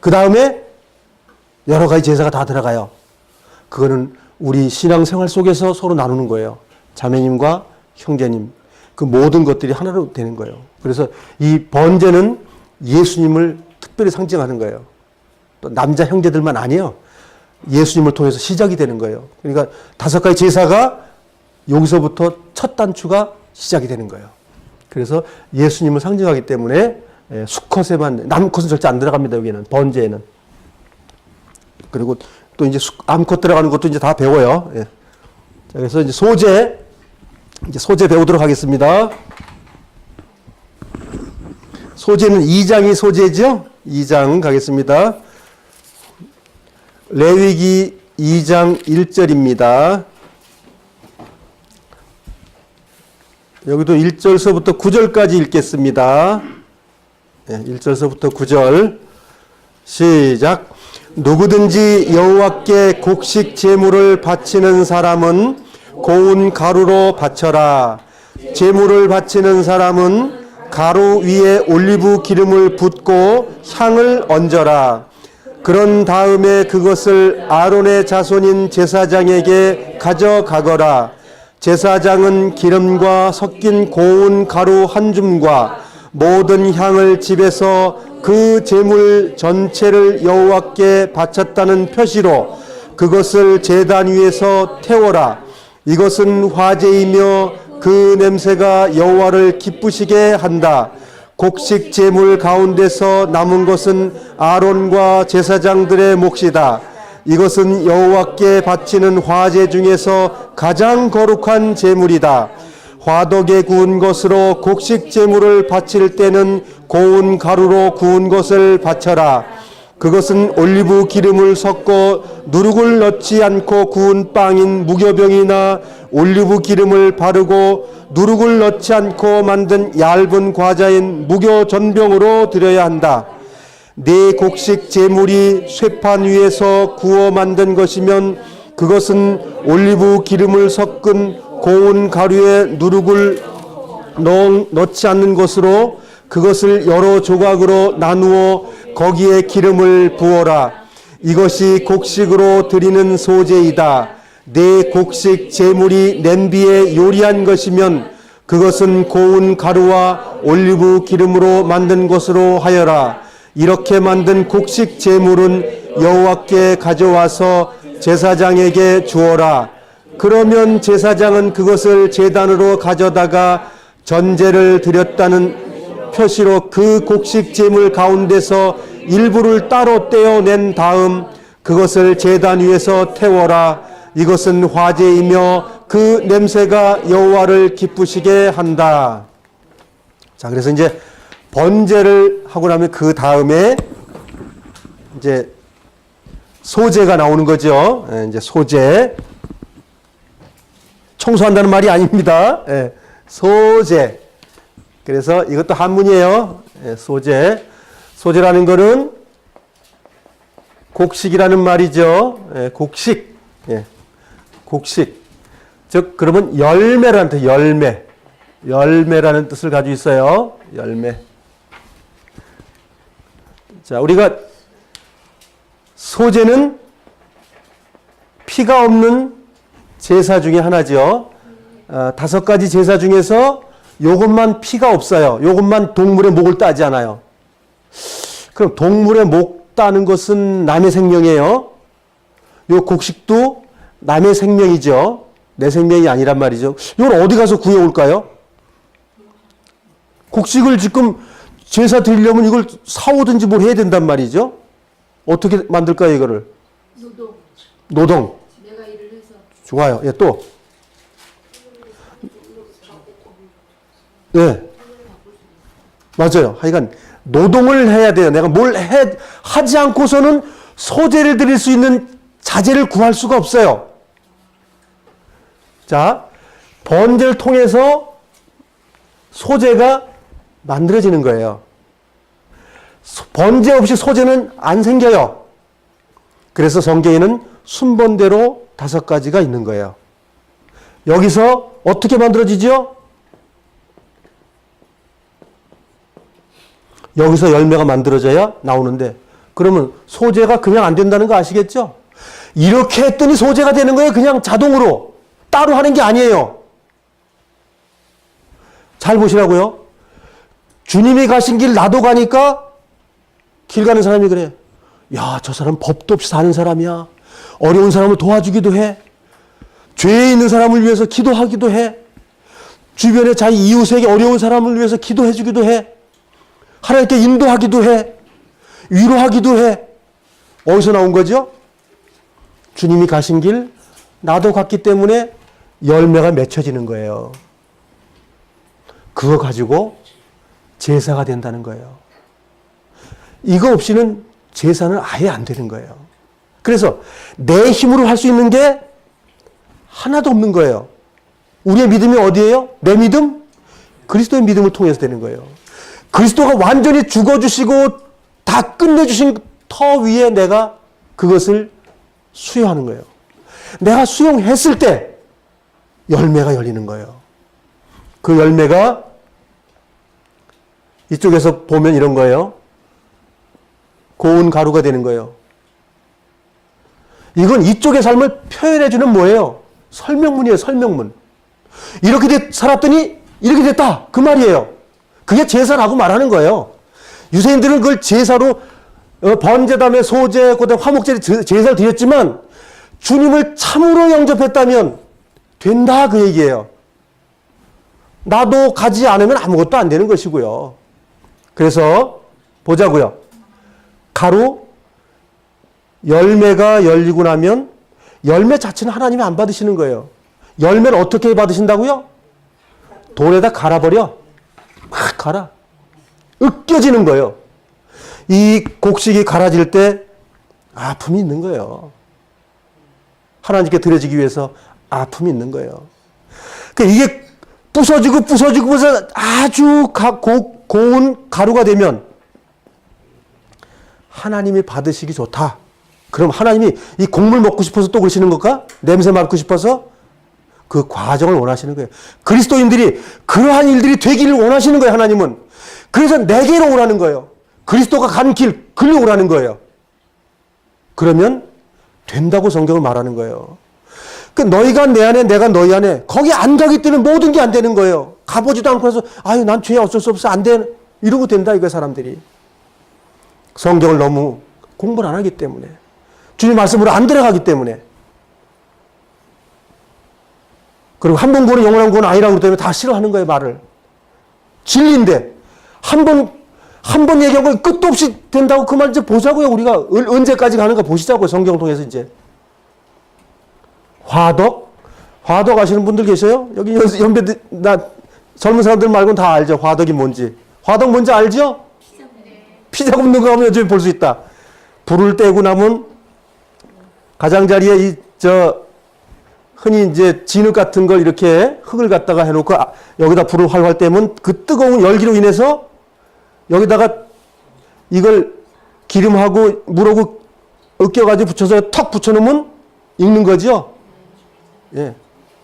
A: 그 다음에 여러 가지 제사가 다 들어가요. 그거는 우리 신앙생활 속에서 서로 나누는 거예요. 자매님과 형제님. 그 모든 것들이 하나로 되는 거예요. 그래서 이 번제는 예수님을 특별히 상징하는 거예요. 또 남자 형제들만 아니에요. 예수님을 통해서 시작이 되는 거예요. 그러니까 5가지 제사가 여기서부터 첫 단추가 시작이 되는 거예요. 그래서 예수님을 상징하기 때문에 수컷에만, 남컷은 절대 안 들어갑니다. 여기는 번제에는. 그리고 또 이제 암컷 들어가는 것도 이제 다 배워요. 자, 그래서 이제 소제 배우도록 하겠습니다. 소제는 2장이 소제죠. 2장 가겠습니다. 레위기 2장 1절입니다. 여기도 1절서부터 9절까지 읽겠습니다. 1절서부터 9절 시작. 누구든지 여호와께 곡식 제물을 바치는 사람은 고운 가루로 바쳐라. 제물을 바치는 사람은 가루 위에 올리브 기름을 붓고 향을 얹어라. 그런 다음에 그것을 아론의 자손인 제사장에게 가져가거라. 제사장은 기름과 섞인 고운 가루 한 줌과 모든 향을 집에서 그 제물 전체를 여호와께 바쳤다는 표시로 그것을 제단 위에서 태워라. 이것은 화제이며 그 냄새가 여호와를 기쁘시게 한다. 곡식 제물 가운데서 남은 것은 아론과 제사장들의 몫이다. 이것은 여호와께 바치는 화제 중에서 가장 거룩한 제물이다. 화덕에 구운 것으로 곡식 제물을 바칠 때는 고운 가루로 구운 것을 바쳐라. 그것은 올리브 기름을 섞어 누룩을 넣지 않고 구운 빵인 무교병이나 올리브 기름을 바르고 누룩을 넣지 않고 만든 얇은 과자인 무교전병으로 드려야 한다. 네 곡식 제물이 쇠판 위에서 구워 만든 것이면 그것은 올리브 기름을 섞은 고운 가루에 누룩을 넣지 않는 것으로 그것을 여러 조각으로 나누어 거기에 기름을 부어라. 이것이 곡식으로 드리는 소제이다. 네 곡식 제물이 냄비에 요리한 것이면 그것은 고운 가루와 올리브 기름으로 만든 것으로 하여라. 이렇게 만든 곡식 제물은 여호와께 가져와서 제사장에게 주어라. 그러면 제사장은 그것을 제단으로 가져다가 전제를 드렸다는 표시로 그 곡식 제물 가운데서 일부를 따로 떼어낸 다음 그것을 제단 위에서 태워라. 이것은 화제이며 그 냄새가 여호와를 기쁘시게 한다. 자, 그래서 이제 번제를 하고 나면 그 다음에 이제 소제가 나오는 거죠. 이제 소제. 청소한다는 말이 아닙니다. 소제. 그래서 이것도 한문이에요. 소제. 소제라는 거는 곡식이라는 말이죠. 곡식. 곡식. 즉, 그러면 열매라는 뜻, 열매. 열매라는 뜻을 가지고 있어요. 열매. 자, 우리가 소제는 피가 없는 제사 중에 하나죠. 다섯 가지 제사 중에서 요것만 피가 없어요. 요것만 동물의 목을 따지 않아요. 그럼 동물의 목 따는 것은 남의 생명이에요. 요 곡식도 남의 생명이죠. 내 생명이 아니란 말이죠. 이걸 어디 가서 구해올까요? 곡식을 지금 제사 드리려면 이걸 사오든지 뭘 해야 된단 말이죠. 어떻게 만들까요, 이거를? 노동.
C: 내가 일을 해서.
A: 좋아요. 예, 또. 예. 맞아요. 하여간 노동을 해야 돼요. 내가 하지 않고서는 소재를 드릴 수 있는 자재를 구할 수가 없어요. 자, 번제를 통해서 소재가 만들어지는 거예요. 번제 없이 소재는 안 생겨요. 그래서 성경에는 순번대로 다섯 가지가 있는 거예요. 여기서 어떻게 만들어지죠? 여기서 열매가 만들어져야 나오는데, 그러면 소재가 그냥 안 된다는 거 아시겠죠? 이렇게 했더니 소재가 되는 거예요. 그냥 자동으로. 따로 하는 게 아니에요. 잘 보시라고요. 주님이 가신 길 나도 가니까 길 가는 사람이 그래. 야, 저 사람 법도 없이 사는 사람이야. 어려운 사람을 도와주기도 해. 죄에 있는 사람을 위해서 기도하기도 해. 주변에 자기 이웃에게 어려운 사람을 위해서 기도해 주기도 해. 하나님께 인도하기도 해. 위로하기도 해. 어디서 나온 거죠? 주님이 가신 길 나도 갔기 때문에 열매가 맺혀지는 거예요. 그거 가지고 제사가 된다는 거예요. 이거 없이는 제사는 아예 안 되는 거예요. 그래서 내 힘으로 할 수 있는 게 하나도 없는 거예요. 우리의 믿음이 어디예요? 내 믿음? 그리스도의 믿음을 통해서 되는 거예요. 그리스도가 완전히 죽어주시고 다 끝내주신 터 위에 내가 그것을 수용하는 거예요. 내가 수용했을 때 열매가 열리는 거예요. 그 열매가 이쪽에서 보면 이런 거예요. 고운 가루가 되는 거예요. 이건 이쪽의 삶을 표현해주는 뭐예요? 설명문이에요, 설명문. 이렇게 살았더니 이렇게 됐다. 그 말이에요. 그게 제사라고 말하는 거예요. 유대인들은 그걸 제사로 번제다음에 소제, 그다음에 화목제 제사를 드렸지만 주님을 참으로 영접했다면 된다 그 얘기예요. 나도 가지 않으면 아무것도 안 되는 것이고요. 그래서 보자고요. 가루, 열매가 열리고 나면 열매 자체는 하나님이 안 받으시는 거예요. 열매를 어떻게 받으신다고요? 돌에다 갈아버려. 막 갈아. 으깨지는 거예요. 이 곡식이 갈아질 때 아픔이 있는 거예요. 하나님께 드려지기 위해서 아픔이 있는 거예요. 그러니까 이게 부서지고 아주 고운 가루가 되면 하나님이 받으시기 좋다. 그럼 하나님이 이 곡물 먹고 싶어서 또 그러시는 걸까? 냄새 맡고 싶어서? 그 과정을 원하시는 거예요. 그리스도인들이 그러한 일들이 되기를 원하시는 거예요, 하나님은. 그래서 내게로 오라는 거예요. 그리스도가 간 길, 글로 오라는 거예요. 그러면 된다고 성경을 말하는 거예요. 그 너희가 내 안에, 내가 너희 안에, 거기 안 가기 때문에 모든 게 안 되는 거예요. 가보지도 않고 해서, 아유, 난 죄 어쩔 수 없어. 안 돼. 이러고 된다, 이거 사람들이. 성경을 너무 공부를 안 하기 때문에. 주님 말씀으로 안 들어가기 때문에. 그리고 한 번 보는 영원한 구원 아니라고 그러기 때문에 다 싫어하는 거예요, 말을. 진리인데, 한 번 얘기하고 끝도 없이 된다고 그 말 이제 보자고요. 우리가 언제까지 가는가 보시자고요. 성경 통해서 이제. 화덕 아시는 분들 계세요? 여기 연배, 젊은 사람들 말고는 다 알죠. 화덕이 뭔지. 화덕 뭔지 알죠? 피자 굽는 거 하면 요즘에 볼 수 있다. 불을 떼고 나면 가장자리에 흔히 이제 진흙 같은 걸 이렇게 흙을 갖다가 해놓고 여기다 불을 활활 떼면 그 뜨거운 열기로 인해서 여기다가 이걸 기름하고 물하고 으깨가지고 붙여서 턱 붙여놓으면 익는 거죠. 예.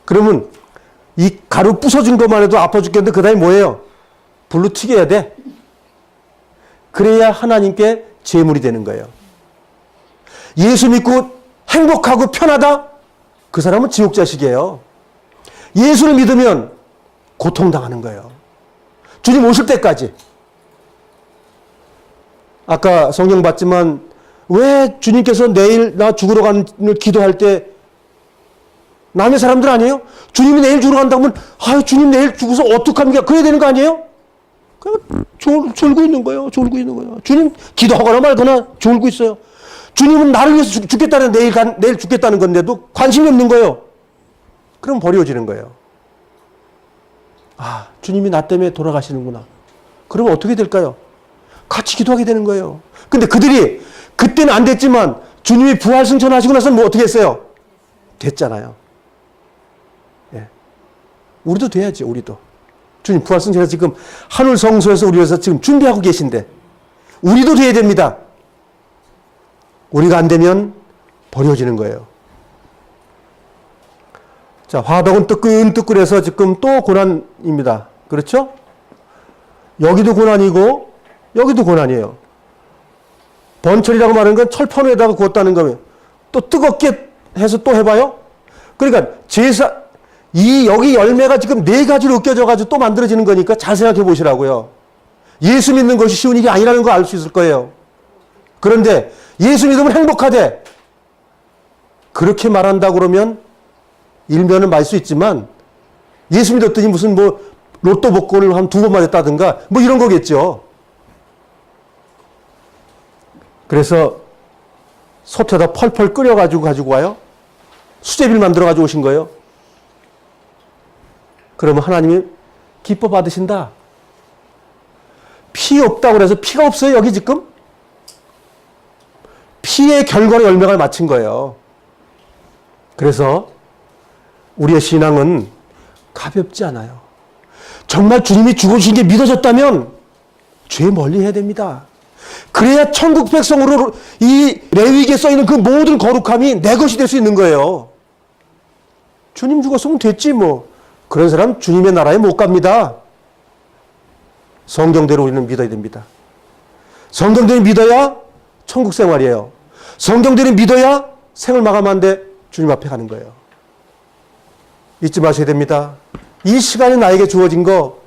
A: 그러면 이 가루 부서진 것만 해도 아파 죽겠는데 그 다음에 뭐예요? 불로 튀겨야 돼. 그래야 하나님께 제물이 되는 거예요. 예수 믿고 행복하고 편하다? 그 사람은 지옥 자식이에요. 예수를 믿으면 고통당하는 거예요. 주님 오실 때까지. 아까 성경 봤지만 왜 주님께서 내일 나 죽으러 가는 기도할 때 남의 사람들 아니에요? 주님이 내일 죽으러 간다면 아유 주님 내일 죽어서 어떡합니까? 그래야 되는 거 아니에요? 그냥 졸고 있는 거예요. 졸고 있는 거예요. 주님 기도하거나 말거나 졸고 있어요. 주님은 나를 위해서 죽겠다는 내일 죽겠다는 건데도 관심이 없는 거예요. 그럼 버려지는 거예요. 아, 주님이 나 때문에 돌아가시는구나. 그러면 어떻게 될까요? 같이 기도하게 되는 거예요. 근데 그들이 그때는 안 됐지만 주님이 부활 승천하시고 나서 뭐 어떻게 했어요? 됐잖아요. 예. 우리도 돼야지, 우리도. 주님 부활 승천해서 지금 하늘 성소에서 우리 위해서 지금 준비하고 계신데 우리도 돼야 됩니다. 우리가 안 되면 버려지는 거예요. 자, 화덕은 뜨끈뜨끈해서 지금 또 고난입니다. 그렇죠? 여기도 고난이고 여기도 고난이에요. 번철이라고 말하는 건 철판에다가 구웠다는 거면 또 뜨겁게 해서 또 해봐요? 그러니까 여기 열매가 지금 4가지로 으깨져가지고 또 만들어지는 거니까 잘 생각해 보시라고요. 예수 믿는 것이 쉬운 일이 아니라는 거 알 수 있을 거예요. 그런데 예수 믿으면 행복하대. 그렇게 말한다 그러면 일면은 맞을 수 있지만 예수 믿었더니 무슨 뭐 로또 복권을 한 2번 맞았다든가 뭐 이런 거겠죠. 그래서 솥에다 펄펄 끓여가지고 가지고 와요. 수제비를 만들어 가지고 오신 거예요. 그러면 하나님이 기뻐 받으신다. 피 없다고 그래서 피가 없어요 여기 지금? 피의 결과로 열매가 맺힌 거예요. 그래서 우리의 신앙은 가볍지 않아요. 정말 주님이 죽으신 게 믿어졌다면 죄 멀리 해야 됩니다. 그래야 천국 백성으로 이 레위기에 써있는 그 모든 거룩함이 내 것이 될 수 있는 거예요. 주님 죽었으면 됐지 뭐. 그런 사람 주님의 나라에 못 갑니다. 성경대로 우리는 믿어야 됩니다. 성경대로 믿어야 천국 생활이에요. 성경대로 믿어야 생을 마감하는데 주님 앞에 가는 거예요. 잊지 마셔야 됩니다. 이 시간이 나에게 주어진 거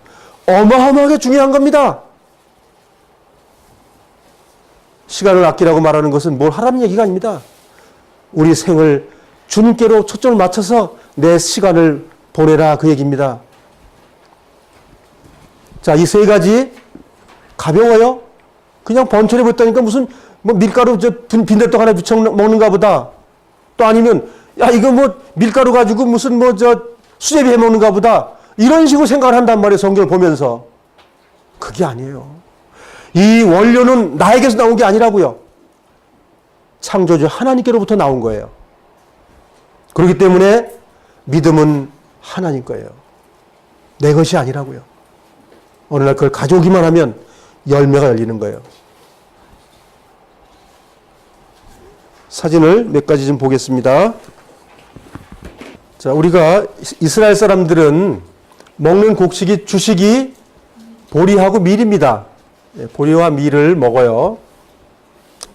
A: 어마어마하게 중요한 겁니다. 시간을 아끼라고 말하는 것은 뭘 하라는 얘기가 아닙니다. 우리 생을 주님께로 초점을 맞춰서 내 시간을 보내라 그 얘기입니다. 자, 이 3가지 가벼워요? 그냥 번철에 붙다니까 무슨 뭐 밀가루 빈대떡 하나 부쳐 먹는가 보다. 또 아니면 야 이거 뭐 밀가루 가지고 무슨 뭐 수제비 해 먹는가 보다. 이런 식으로 생각을 한단 말이에요. 성경을 보면서. 그게 아니에요. 이 원료는 나에게서 나온 게 아니라고요. 창조주 하나님께로부터 나온 거예요. 그렇기 때문에 믿음은 하나님 거예요. 내 것이 아니라고요. 어느 날 그걸 가져오기만 하면 열매가 열리는 거예요. 사진을 몇 가지 좀 보겠습니다. 자, 우리가 이스라엘 사람들은 먹는 곡식이 주식이 보리하고 밀입니다. 보리와 밀을 먹어요.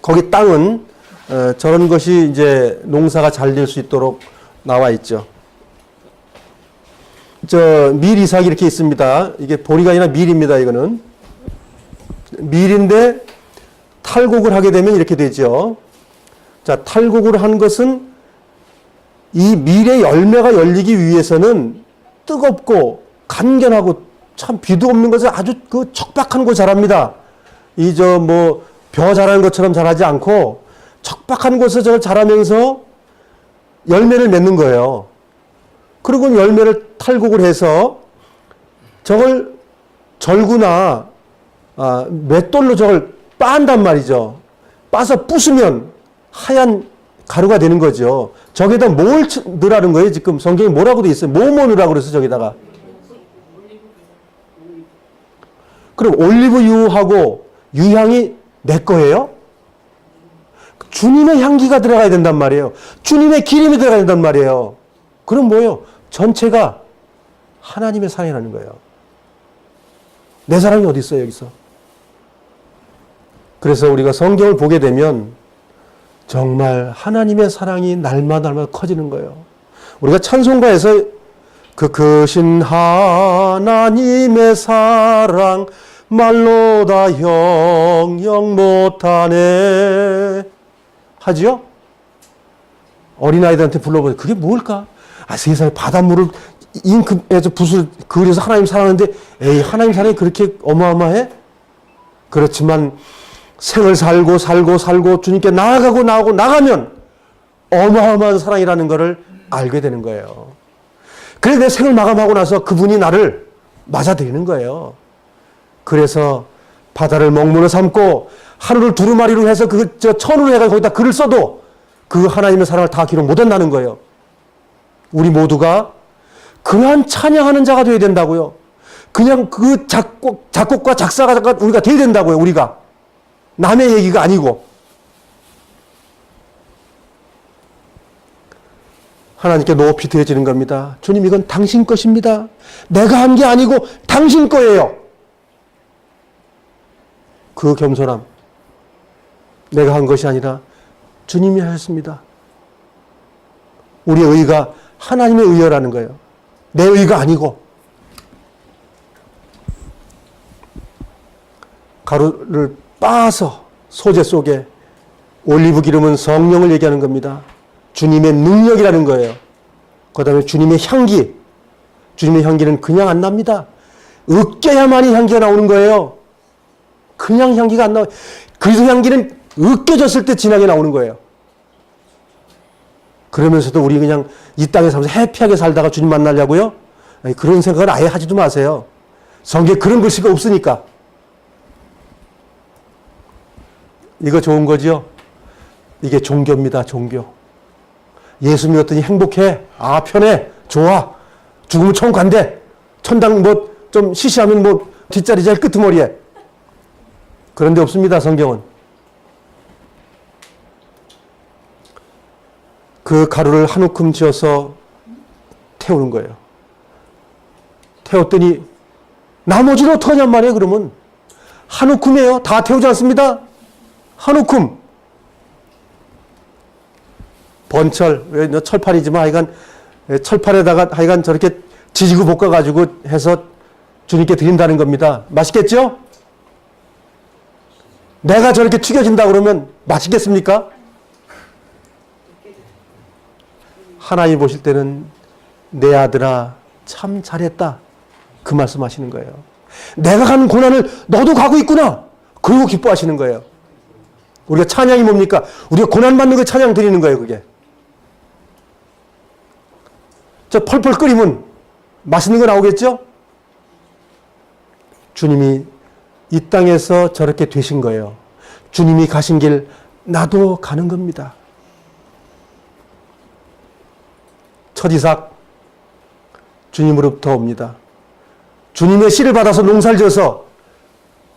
A: 거기 땅은 저런 것이 이제 농사가 잘 될 수 있도록 나와 있죠. 밀 이삭이 이렇게 있습니다. 이게 보리가 아니라 밀입니다. 이거는 밀인데 탈곡을 하게 되면 이렇게 되죠. 자, 탈곡을 한 것은 이 밀의 열매가 열리기 위해서는 뜨겁고 간견하고 참 비도 없는 것을 아주 그 척박한 곳 자랍니다. 벼 자라는 것처럼 자라지 않고 척박한 곳에서 저걸 자라면서 열매를 맺는 거예요. 그리고 열매를 탈곡을 해서 저걸 절구나 맷돌로 저걸 빤단 말이죠. 빠서 부수면 하얀 가루가 되는 거죠. 저기다 뭘 넣으라는 거예요? 지금 성경에 뭐라고 돼 있어요? 뭐 넣으라고 그래서 저기다가. 그럼 올리브유하고 유향이 내 거예요? 주님의 향기가 들어가야 된단 말이에요. 주님의 기름이 들어가야 된단 말이에요. 그럼 뭐예요? 전체가 하나님의 사랑이라는 거예요. 내 사랑이 어디 있어요, 여기서? 그래서 우리가 성경을 보게 되면 정말 하나님의 사랑이 날마다 커지는 거예요. 우리가 찬송가에서 그 크신 하나님의 사랑 말로 다 형용 못하네 하지요? 어린아이들한테 불러보세요. 그게 뭘까? 아, 세상에 바닷물을 잉크에서 붓을 그려서 하나님 사랑하는데 에이, 하나님 사랑이 그렇게 어마어마해? 그렇지만 생을 살고 주님께 나가면 어마어마한 사랑이라는 것을 알게 되는 거예요. 그래서 내 생을 마감하고 나서 그분이 나를 맞아들이는 거예요. 그래서 바다를 먹물로 삼고 하늘을 두루마리로 해서 천으로 해서 거기다 글을 써도 그 하나님의 사랑을 다 기록 못한다는 거예요. 우리 모두가 그러한 찬양하는 자가 되어야 된다고요. 그냥 그 작곡과 작사가 우리가 되어야 된다고요. 우리가 남의 얘기가 아니고 하나님께 높이 드려지는 겁니다. 주님, 이건 당신 것입니다. 내가 한 게 아니고 당신 거예요. 그 겸손함, 내가 한 것이 아니라 주님이 하셨습니다. 우리의 의가 하나님의 의여라는 거예요. 내 의가 아니고. 가루를 빻아서 소재 속에 올리브 기름은 성령을 얘기하는 겁니다. 주님의 능력이라는 거예요. 그 다음에 주님의 향기. 주님의 향기는 그냥 안 납니다. 으깨야만이 향기가 나오는 거예요. 그냥 향기가 안 나와요. 그리스도 향기는 으깨졌을 때 진하게 나오는 거예요. 그러면서도 우리 그냥 이 땅에 살면서 해피하게 살다가 주님 만나려고요? 아니, 그런 생각을 아예 하지도 마세요. 성경에 그런 글씨가 없으니까. 이거 좋은 거죠? 이게 종교입니다. 종교. 예수 믿었더니 행복해. 아, 편해. 좋아. 죽으면 천국 간대. 천당 뭐 좀 시시하면 뭐 뒷자리 제일 끄트머리에. 그런데 없습니다. 성경은. 그 가루를 한 움큼 쥐어서 태우는 거예요. 태웠더니 나머지는 어떡하냔 말이에요. 그러면 한 움큼이에요. 다 태우지 않습니다. 한 움큼. 번철, 왜 철판이지만 하여간 철판에다가 하여간 저렇게 지지고 볶아가지고 해서 주님께 드린다는 겁니다. 맛있겠죠? 내가 저렇게 튀겨진다 그러면 맛있겠습니까? 하나님 보실 때는 내 아들아 참 잘했다. 그 말씀 하시는 거예요. 내가 가는 고난을 너도 가고 있구나. 그리고 기뻐하시는 거예요. 우리가 찬양이 뭡니까? 우리가 고난받는 거 찬양 드리는 거예요. 그게. 저 펄펄 끓이면 맛있는 거 나오겠죠? 주님이 이 땅에서 저렇게 되신 거예요. 주님이 가신 길 나도 가는 겁니다. 첫 이삭 주님으로부터 옵니다. 주님의 씨를 받아서 농사를 지어서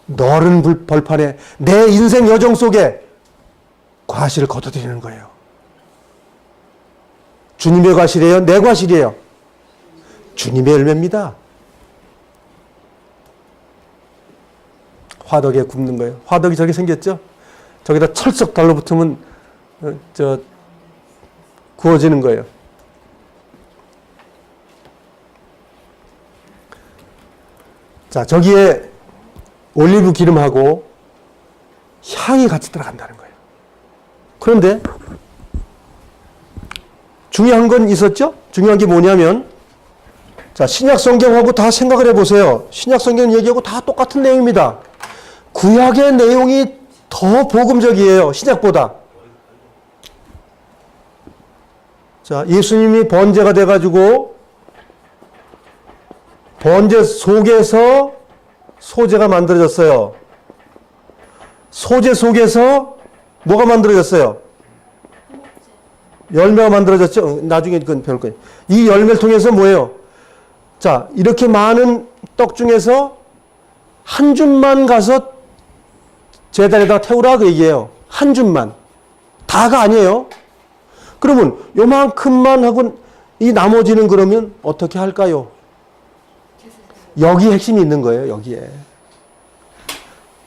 A: 넓은 벌판에 내 인생 여정 속에 과실을 거둬들이는 거예요. 주님의 과실이에요? 내 과실이에요? 주님의 열매입니다. 화덕에 굽는 거예요. 화덕이 저렇게 생겼죠? 저기다 철썩 달라붙으면 구워지는 거예요. 자, 저기에 올리브 기름하고 향이 같이 들어간다는 거예요. 그런데 중요한 건 있었죠? 중요한 게 뭐냐면, 자, 신약 성경하고 다 생각을 해보세요. 신약 성경 얘기하고 다 똑같은 내용입니다. 구약의 내용이 더 복음적이에요. 신약보다. 자, 예수님이 번제가 돼가지고 번제 속에서 소제가 만들어졌어요. 소제 속에서 뭐가 만들어졌어요? 열매가 만들어졌죠? 나중에 그건 배울 거예요. 이 열매를 통해서 뭐예요? 자, 이렇게 많은 떡 중에서 한 줌만 가서 제단에다가 태우라 그 얘기예요. 한 줌만. 다가 아니에요. 그러면 요만큼만 하고 이 나머지는 그러면 어떻게 할까요? 여기 핵심이 있는 거예요. 여기에.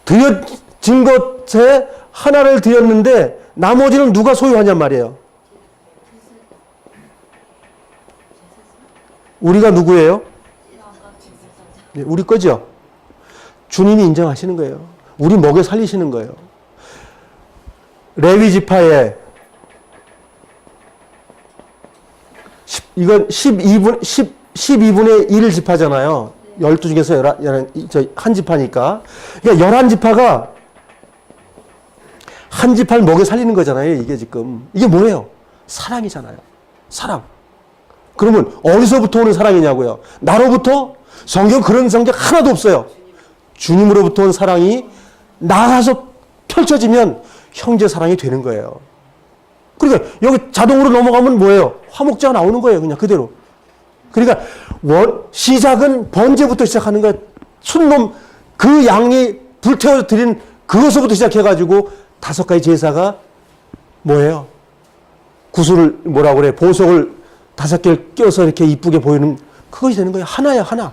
A: 드려진 것에 하나를 드렸는데 나머지는 누가 소유하냔 말이에요. 우리가 누구예요? 네, 우리 거죠? 주님이 인정하시는 거예요. 우리 먹여 살리시는 거예요. 레위 지파에 이건 12분의 1 지파잖아요. 12 중에서 한 지파니까. 그러니까 11지파가 한 지파를 먹여 살리는 거잖아요. 이게 지금. 이게 뭐예요? 사랑이잖아요. 사랑. 그러면 어디서부터 오는 사랑이냐고요? 나로부터? 성경 그런 성경 하나도 없어요. 주님으로부터 온 사랑이 나가서 펼쳐지면 형제 사랑이 되는 거예요. 그러니까 여기 자동으로 넘어가면 뭐예요? 화목제가 나오는 거예요. 그냥 그대로. 그러니까 시작은 번제부터 시작하는 거예요. 순놈 그 양이 불태워 드린 그것부터 시작해가지고 5가지 제사가 뭐예요? 구슬을 뭐라고 그래? 보석을 5개를 껴서 이렇게 이쁘게 보이는 그것이 되는 거예요. 하나야 하나.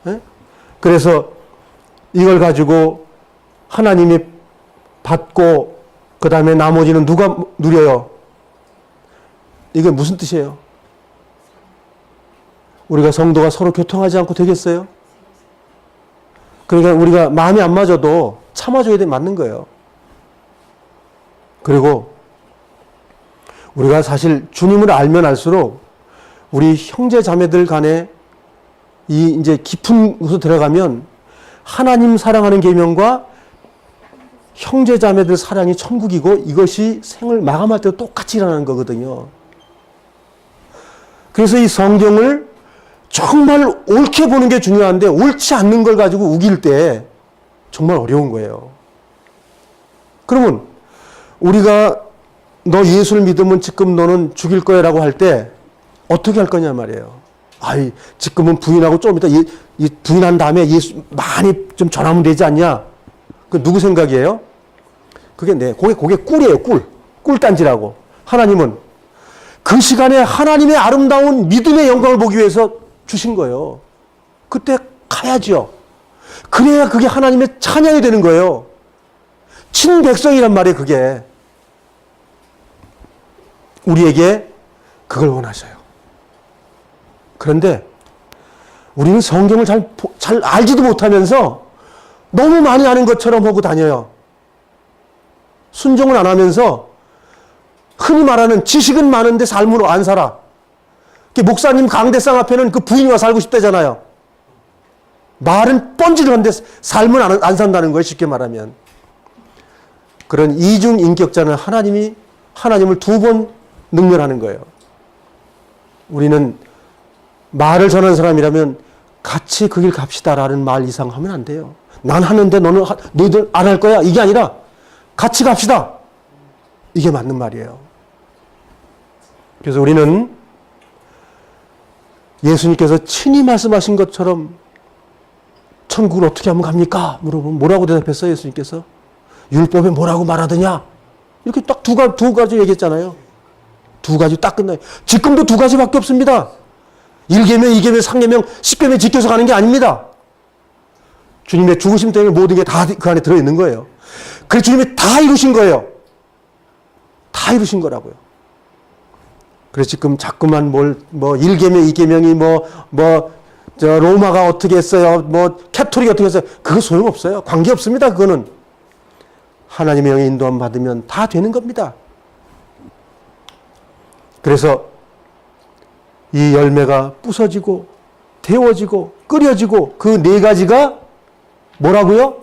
A: 예? 그래서 이걸 가지고 하나님이 받고 그 다음에 나머지는 누가 누려요? 이게 무슨 뜻이에요? 우리가 성도가 서로 교통하지 않고 되겠어요? 그러니까 우리가 마음이 안 맞아도 참아줘야 돼 맞는 거예요. 그리고 우리가 사실 주님을 알면 알수록 우리 형제 자매들 간에 이 이제 깊은 곳으로 들어가면 하나님 사랑하는 계명과 형제 자매들 사랑이 천국이고 이것이 생을 마감할 때도 똑같이 일어나는 거거든요. 그래서 이 성경을 정말 옳게 보는 게 중요한데 옳지 않는 걸 가지고 우길 때 정말 어려운 거예요. 그러면 우리가 너 예수를 믿으면 지금 너는 죽일 거야 라고 할 때 어떻게 할 거냐 말이에요. 아이, 지금은 부인하고 좀 이따 부인한 다음에 예수 많이 좀 전하면 되지 않냐? 그 누구 생각이에요? 그게 그게 꿀이에요, 꿀. 꿀단지라고. 하나님은 그 시간에 하나님의 아름다운 믿음의 영광을 보기 위해서 주신 거예요. 그때 가야죠. 그래야 그게 하나님의 찬양이 되는 거예요. 친백성이란 말이에요, 그게. 우리에게 그걸 원하셔요. 그런데 우리는 성경을 잘 알지도 못하면서 너무 많이 아는 것처럼 하고 다녀요. 순종을 안 하면서 흔히 말하는 지식은 많은데 삶으로 안 살아. 목사님 강대상 앞에는 그 부인이 와 살고 싶다잖아요. 말은 뻔질한데 삶은 안 산다는 거예요. 쉽게 말하면. 그런 이중 인격자는 하나님을 2번 능멸하는 거예요. 우리는 말을 전하는 사람이라면 같이 그 길 갑시다라는 말 이상 하면 안 돼요. 난 하는데 너희들 안 할 거야. 이게 아니라 같이 갑시다. 이게 맞는 말이에요. 그래서 우리는 예수님께서 친히 말씀하신 것처럼 천국을 어떻게 하면 갑니까? 물어보면 뭐라고 대답했어요? 예수님께서 율법에 뭐라고 말하더냐? 이렇게 딱 두 가지 얘기했잖아요. 2가지 딱 끝나요. 지금도 2가지밖에 없습니다. 1계명, 2계명, 3계명, 10계명 지켜서 가는 게 아닙니다. 주님의 죽으심 때문에 모든 게 다 그 안에 들어있는 거예요. 그래서 주님이 다 이루신 거예요. 다 이루신 거라고요. 그래서 지금 자꾸만 1계명, 2계명이 로마가 어떻게 했어요? 캐토릭이 어떻게 했어요? 그거 소용없어요. 관계없습니다. 그거는. 하나님의 영의 인도함 받으면 다 되는 겁니다. 그래서 이 열매가 부서지고 데워지고 끓여지고 그 4가지가 뭐라고요?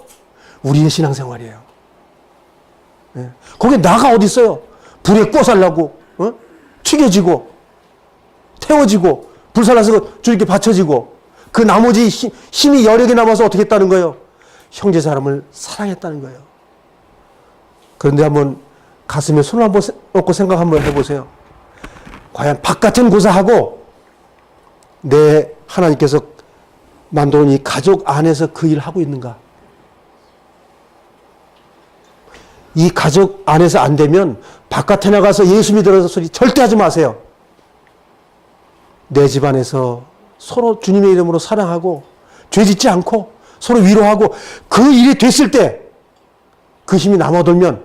A: 우리의 신앙생활이에요. 네. 거기에 나가 어디 있어요? 불에 꿔살라고 튀겨지고 태워지고 불살라서 주님께 바쳐지고 그 나머지 힘이 여력이 남아서 어떻게 했다는 거예요? 형제 사람을 사랑했다는 거예요. 그런데 한번 가슴에 손을 한번 놓고 생각 한번 해보세요. 과연 바깥은 고사하고 내 하나님께서 만들어온 이 가족 안에서 그 일을 하고 있는가? 이 가족 안에서 안 되면 바깥에 나가서 예수 믿으라는 소리 절대 하지 마세요. 내 집안에서 서로 주님의 이름으로 사랑하고 죄 짓지 않고 서로 위로하고 그 일이 됐을 때 그 힘이 남아돌면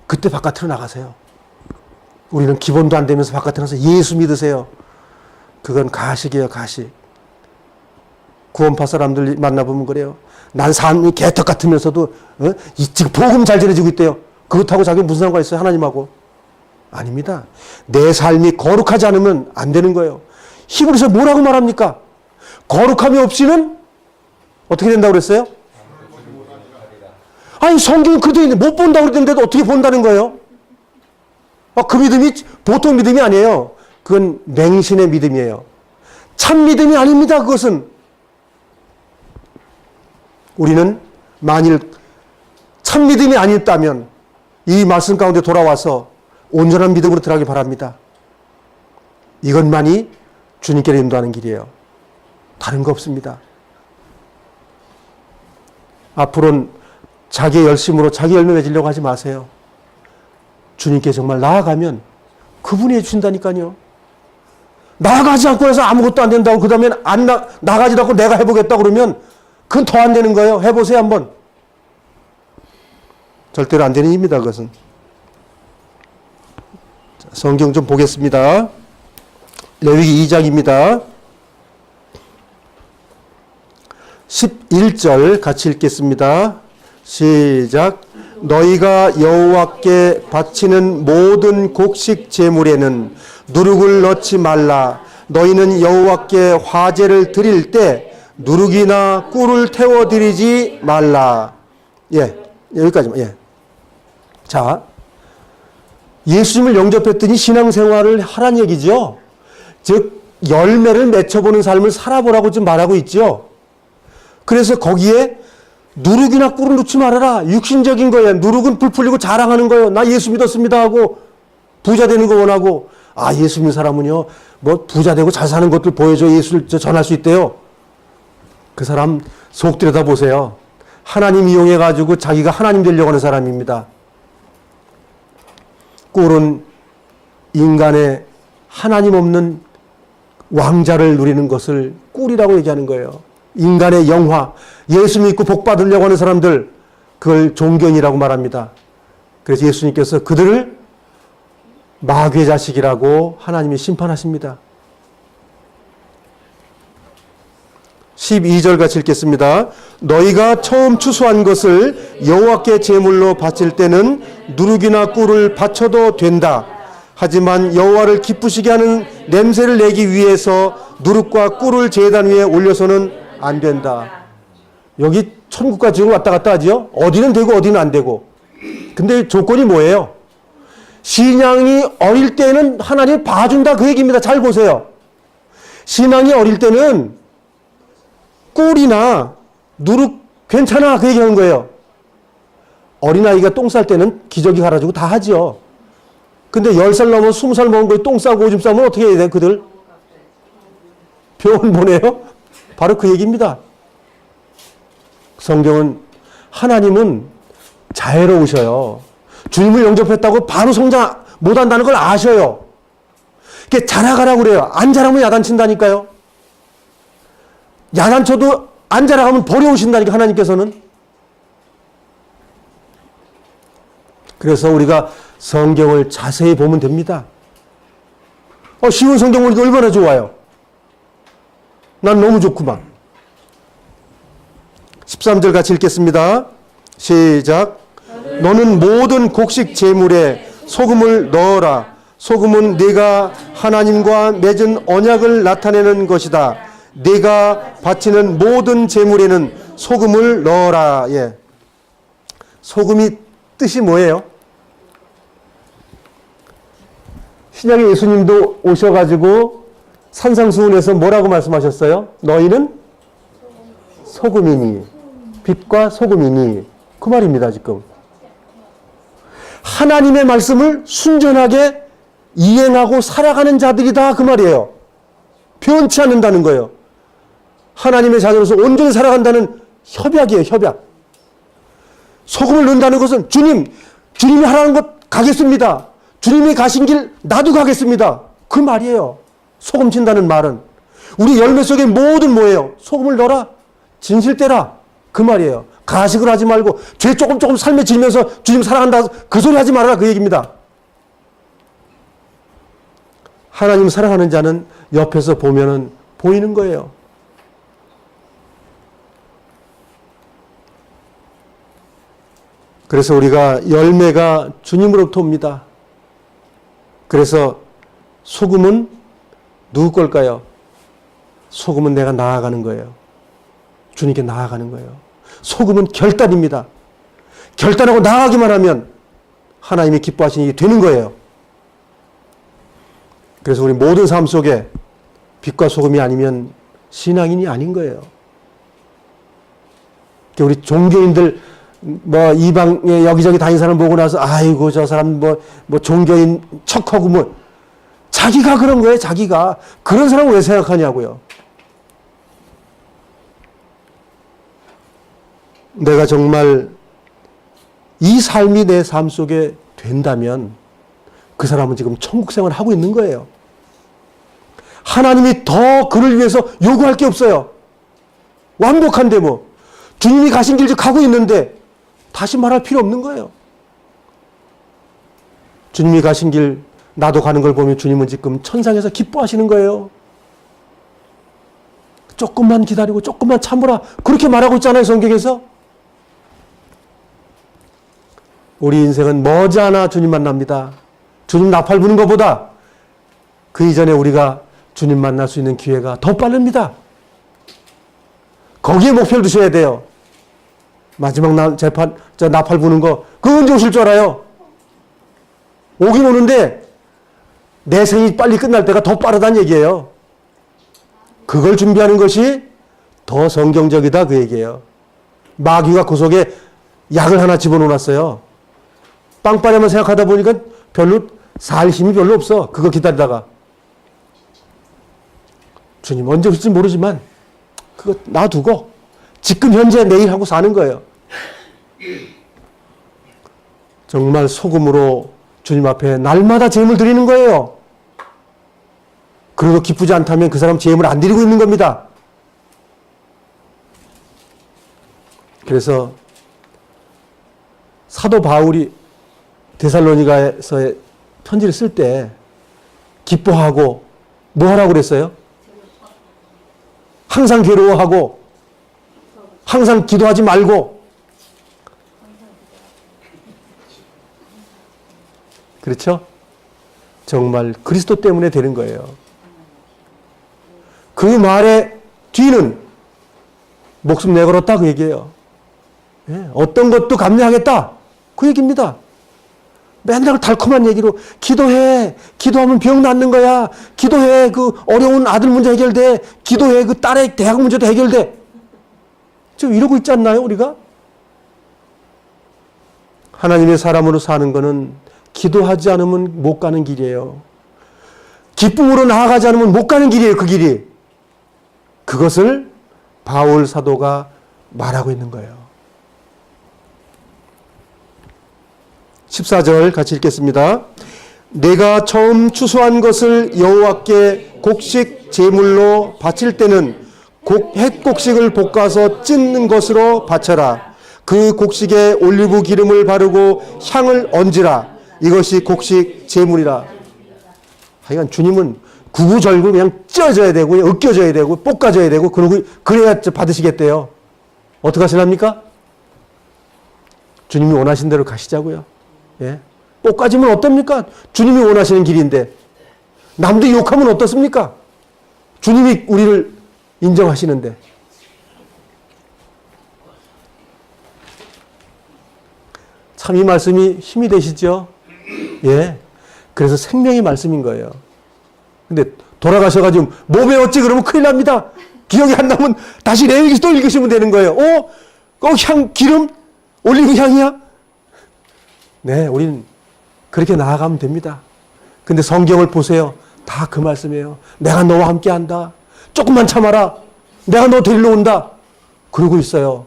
A: 그때 바깥으로 나가세요. 우리는 기본도 안 되면서 바깥에 나가서 예수 믿으세요. 그건 가식이에요, 가식. 구원파 사람들 만나보면 그래요. 난 삶이 개떡 같으면서도 지금 복음 잘 전해지고 있대요. 그렇다고 자기 무슨 상관 있어요, 하나님하고? 아닙니다. 내 삶이 거룩하지 않으면 안 되는 거예요. 히브리서 뭐라고 말합니까? 거룩함이 없이는 어떻게 된다고 그랬어요? 아니, 성경은 그래도 있는데 못 본다고 그랬는데도 어떻게 본다는 거예요? 그 믿음이 보통 믿음이 아니에요. 그건 맹신의 믿음이에요. 참 믿음이 아닙니다, 그것은. 우리는 만일 참 믿음이 아니었다면 이 말씀 가운데 돌아와서 온전한 믿음으로 들어가기 바랍니다. 이것만이 주님께로 인도하는 길이에요. 다른 거 없습니다. 앞으로는 자기의 열심으로 자기 열매 맺으려고 하지 마세요. 주님께 정말 나아가면 그분이 해주신다니까요. 나아가지 않고 해서 아무것도 안 된다고 그 다음에 나가지도 않고 내가 해보겠다 그러면 그건 더 안 되는 거예요. 해보세요 한번. 절대로 안 되는 일입니다. 그것은. 성경 좀 보겠습니다. 레위기 2장입니다. 11절 같이 읽겠습니다. 시작. 너희가 여호와께 바치는 모든 곡식 제물에는 누룩을 넣지 말라. 너희는 여호와께 화제를 드릴 때 누룩이나 꿀을 태워 드리지 말라. 예, 여기까지만. 예. 자, 예수님을 영접했더니 신앙생활을 하란 얘기죠. 즉 열매를 맺혀보는 삶을 살아보라고 지금 말하고 있죠. 그래서 거기에 누룩이나 꿀을 넣지 말아라. 육신적인 거예요. 누룩은 불 풀리고 자랑하는 거예요. 나 예수 믿었습니다 하고 부자 되는 거 원하고, 예수 믿는 사람은요 뭐 부자 되고 잘 사는 것들 보여줘 예수를 전할 수 있대요. 그 사람 속 들여다 보세요. 하나님 이용해 가지고 자기가 하나님 되려고 하는 사람입니다. 꿀은 인간의 하나님 없는 왕자를 누리는 것을 꿀이라고 얘기하는 거예요. 인간의 영화, 예수 믿고 복 받으려고 하는 사람들, 그걸 종견이라고 말합니다. 그래서 예수님께서 그들을 마귀의 자식이라고 하나님이 심판하십니다. 12절 같이 읽겠습니다. 너희가 처음 추수한 것을 여호와께 제물로 바칠 때는 누룩이나 꿀을 바쳐도 된다. 하지만 여호와를 기쁘시게 하는 냄새를 내기 위해서 누룩과 꿀을 제단 위에 올려서는 안 된다. 여기 천국과 지옥을 왔다 갔다 하지요. 어디는 되고 어디는 안 되고. 근데 조건이 뭐예요? 신앙이 어릴 때는 하나님 봐준다 그 얘기입니다. 잘 보세요. 신앙이 어릴 때는 꿀이나 누룩 괜찮아 그 얘기하는 거예요. 어린아이가 똥 쌀 때는 기저귀 갈아주고 다 하죠. 근데 10살 넘어 20살 먹은 거에 똥 싸고 오줌 싸면 어떻게 해야 돼 그들? 병원 보내요? 바로 그 얘기입니다. 성경은 하나님은 자애로우셔요. 주님을 영접했다고 바로 성장 못한다는 걸 아셔요. 이렇게 자라가라고 그래요. 안 자라면 야단친다니까요. 야단쳐도 안 자라가면 버려오신다니까 하나님께서는. 그래서 우리가 성경을 자세히 보면 됩니다. 쉬운 성경 보니까 얼마나 좋아요. 난 너무 좋구만. 13절 같이 읽겠습니다. 시작. 너는 모든 곡식 제물에 소금을 넣어라. 소금은 네가 하나님과 맺은 언약을 나타내는 것이다. 네가 바치는 모든 제물에는 소금을 넣어라. 예. 소금이 뜻이 뭐예요? 신약의 예수님도 오셔가지고 산상수훈에서 뭐라고 말씀하셨어요? 너희는 소금이니 빛과 소금이니 그 말입니다. 지금 하나님의 말씀을 순전하게 이행하고 살아가는 자들이다 그 말이에요. 변치 않는다는 거예요. 하나님의 자녀로서 온전히 살아간다는 협약이에요. 협약. 소금을 넣는다는 것은 주님이 하라는 것 가겠습니다. 주님이 가신 길 나도 가겠습니다. 그 말이에요. 소금 친다는 말은 우리 열매 속에 모든 뭐예요? 소금을 넣어라. 진실 떼라. 그 말이에요. 가식을 하지 말고 죄 조금 삶에 지면서 주님 사랑한다 그 소리 하지 말아라 그 얘기입니다. 하나님 사랑하는 자는 옆에서 보면은 보이는 거예요. 그래서 우리가 열매가 주님으로부터 옵니다. 그래서 소금은 누구 걸까요? 소금은 내가 나아가는 거예요. 주님께 나아가는 거예요. 소금은 결단입니다. 결단하고 나아가기만 하면 하나님이 기뻐하시는 일이 되는 거예요. 그래서 우리 모든 삶 속에 빛과 소금이 아니면 신앙인이 아닌 거예요. 우리 종교인들 뭐 이방에 여기저기 다니는 사람 보고 나서 아이고 저 사람 뭐 종교인 척하고 뭐 자기가 그런 거예요. 자기가 그런 사람을 왜 생각하냐고요. 내가 정말 이 삶이 내 삶 속에 된다면 그 사람은 지금 천국 생활을 하고 있는 거예요. 하나님이 더 그를 위해서 요구할 게 없어요. 완벽한데 뭐 주님이 가신 길 가고 있는데 다시 말할 필요 없는 거예요. 주님이 가신 길 나도 가는 걸 보면 주님은 지금 천상에서 기뻐하시는 거예요. 조금만 기다리고 조금만 참으라 그렇게 말하고 있잖아요. 성경에서. 우리 인생은 머지않아 주님 만납니다. 주님 나팔 부는 것보다 그 이전에 우리가 주님 만날 수 있는 기회가 더 빠릅니다. 거기에 목표를 두셔야 돼요. 마지막 나팔 부는 거 그거 언제 오실 줄 알아요? 오긴 오는데 내 생이 빨리 끝날 때가 더 빠르다는 얘기예요. 그걸 준비하는 것이 더 성경적이다 그 얘기예요. 마귀가 그 속에 약을 하나 집어넣어놨어요. 빵빠레만 생각하다 보니까 별로 살 힘이 별로 없어. 그거 기다리다가. 주님 언제 오실지 모르지만 그거 놔두고 지금 현재 내일 하고 사는 거예요. 정말 소금으로 주님 앞에 날마다 제물 드리는 거예요. 그래도 기쁘지 않다면 그 사람 제물 안 드리고 있는 겁니다. 그래서 사도 바울이 데살로니가에서의 편지를 쓸 때 기뻐하고 뭐 하라고 그랬어요? 항상 괴로워하고 항상 기도하지 말고 그렇죠? 정말 그리스도 때문에 되는 거예요. 그 말의 뒤는 목숨 내걸었다 그 얘기예요. 예, 어떤 것도 감내하겠다 그 얘기입니다. 맨날 달콤한 얘기로 기도해. 기도하면 병 낫는 거야. 기도해. 그 어려운 아들 문제 해결돼. 기도해. 그 딸의 대학 문제도 해결돼. 지금 이러고 있지 않나요, 우리가? 하나님의 사람으로 사는 거는 기도하지 않으면 못 가는 길이에요. 기쁨으로 나아가지 않으면 못 가는 길이에요, 그 길이. 그것을 바울 사도가 말하고 있는 거예요. 14절 같이 읽겠습니다. 내가 처음 추수한 것을 여호와께 곡식 제물로 바칠 때는 햇곡식을 볶아서 찢는 것으로 바쳐라. 그 곡식에 올리브 기름을 바르고 향을 얹으라. 이것이 곡식 제물이라. 하여간 주님은 구구절구 그냥 찢어져야 되고 으깨져야 되고 볶아져야 되고 그래야 받으시겠대요. 어떻게 하시랍니까? 주님이 원하신 대로 가시자고요. 예. 볶아지면 어떻습니까? 주님이 원하시는 길인데 남들 욕하면 어떻습니까? 주님이 우리를 인정하시는데. 참 이 말씀이 힘이 되시죠? 예. 그래서 생명의 말씀인 거예요. 근데 돌아가셔가지고 뭐 배웠지 그러면 큰일 납니다. 기억이 안 나면 다시 레위기 또 읽으시면 되는 거예요. 기름? 올리브 향이야? 네, 우린 그렇게 나아가면 됩니다. 근데 성경을 보세요. 다 그 말씀이에요. 내가 너와 함께 한다. 조금만 참아라. 내가 너 데리러 온다. 그러고 있어요.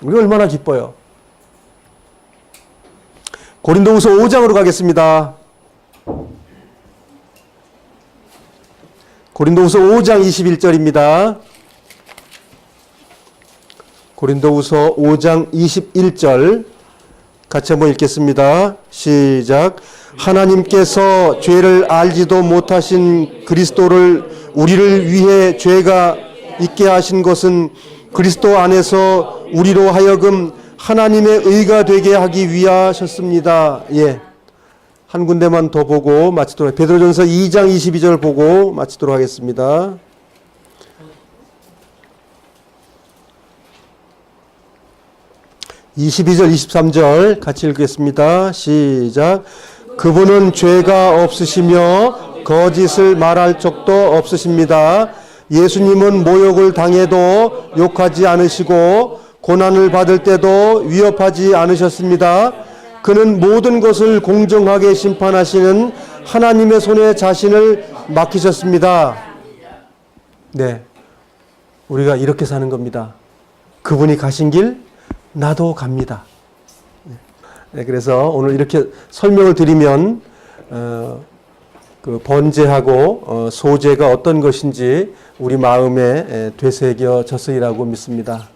A: 우리 얼마나 기뻐요. 고린도후서 5장으로 가겠습니다. 고린도후서 5장 21절입니다. 고린도후서 5장 21절 같이 한번 읽겠습니다. 시작. 하나님께서 죄를 알지도 못하신 그리스도를 우리를 위해 죄가 있게 하신 것은 그리스도 안에서 우리로 하여금 하나님의 의가 되게 하기 위하셨습니다. 예. 한 군데만 더 보고 마치도록, 베드로전서 2장 22절 보고 마치도록 하겠습니다. (22절) (23절) 같이 읽겠습니다. 시작. 그분은 죄가 없으시며 거짓을 말할 적도 없으십니다. 예수님은 모욕을 당해도 욕하지 않으시고 고난을 받을 때도 위협하지 않으셨습니다. 그는 모든 것을 공정하게 심판하시는 하나님의 손에 자신을 맡기셨습니다. 네, 우리가 이렇게 사는 겁니다. 그분이 가신 길 나도 갑니다. 네, 그래서 오늘 이렇게 설명을 드리면 그 번제하고 소제가 어떤 것인지 우리 마음에 되새겨졌으리라고 믿습니다.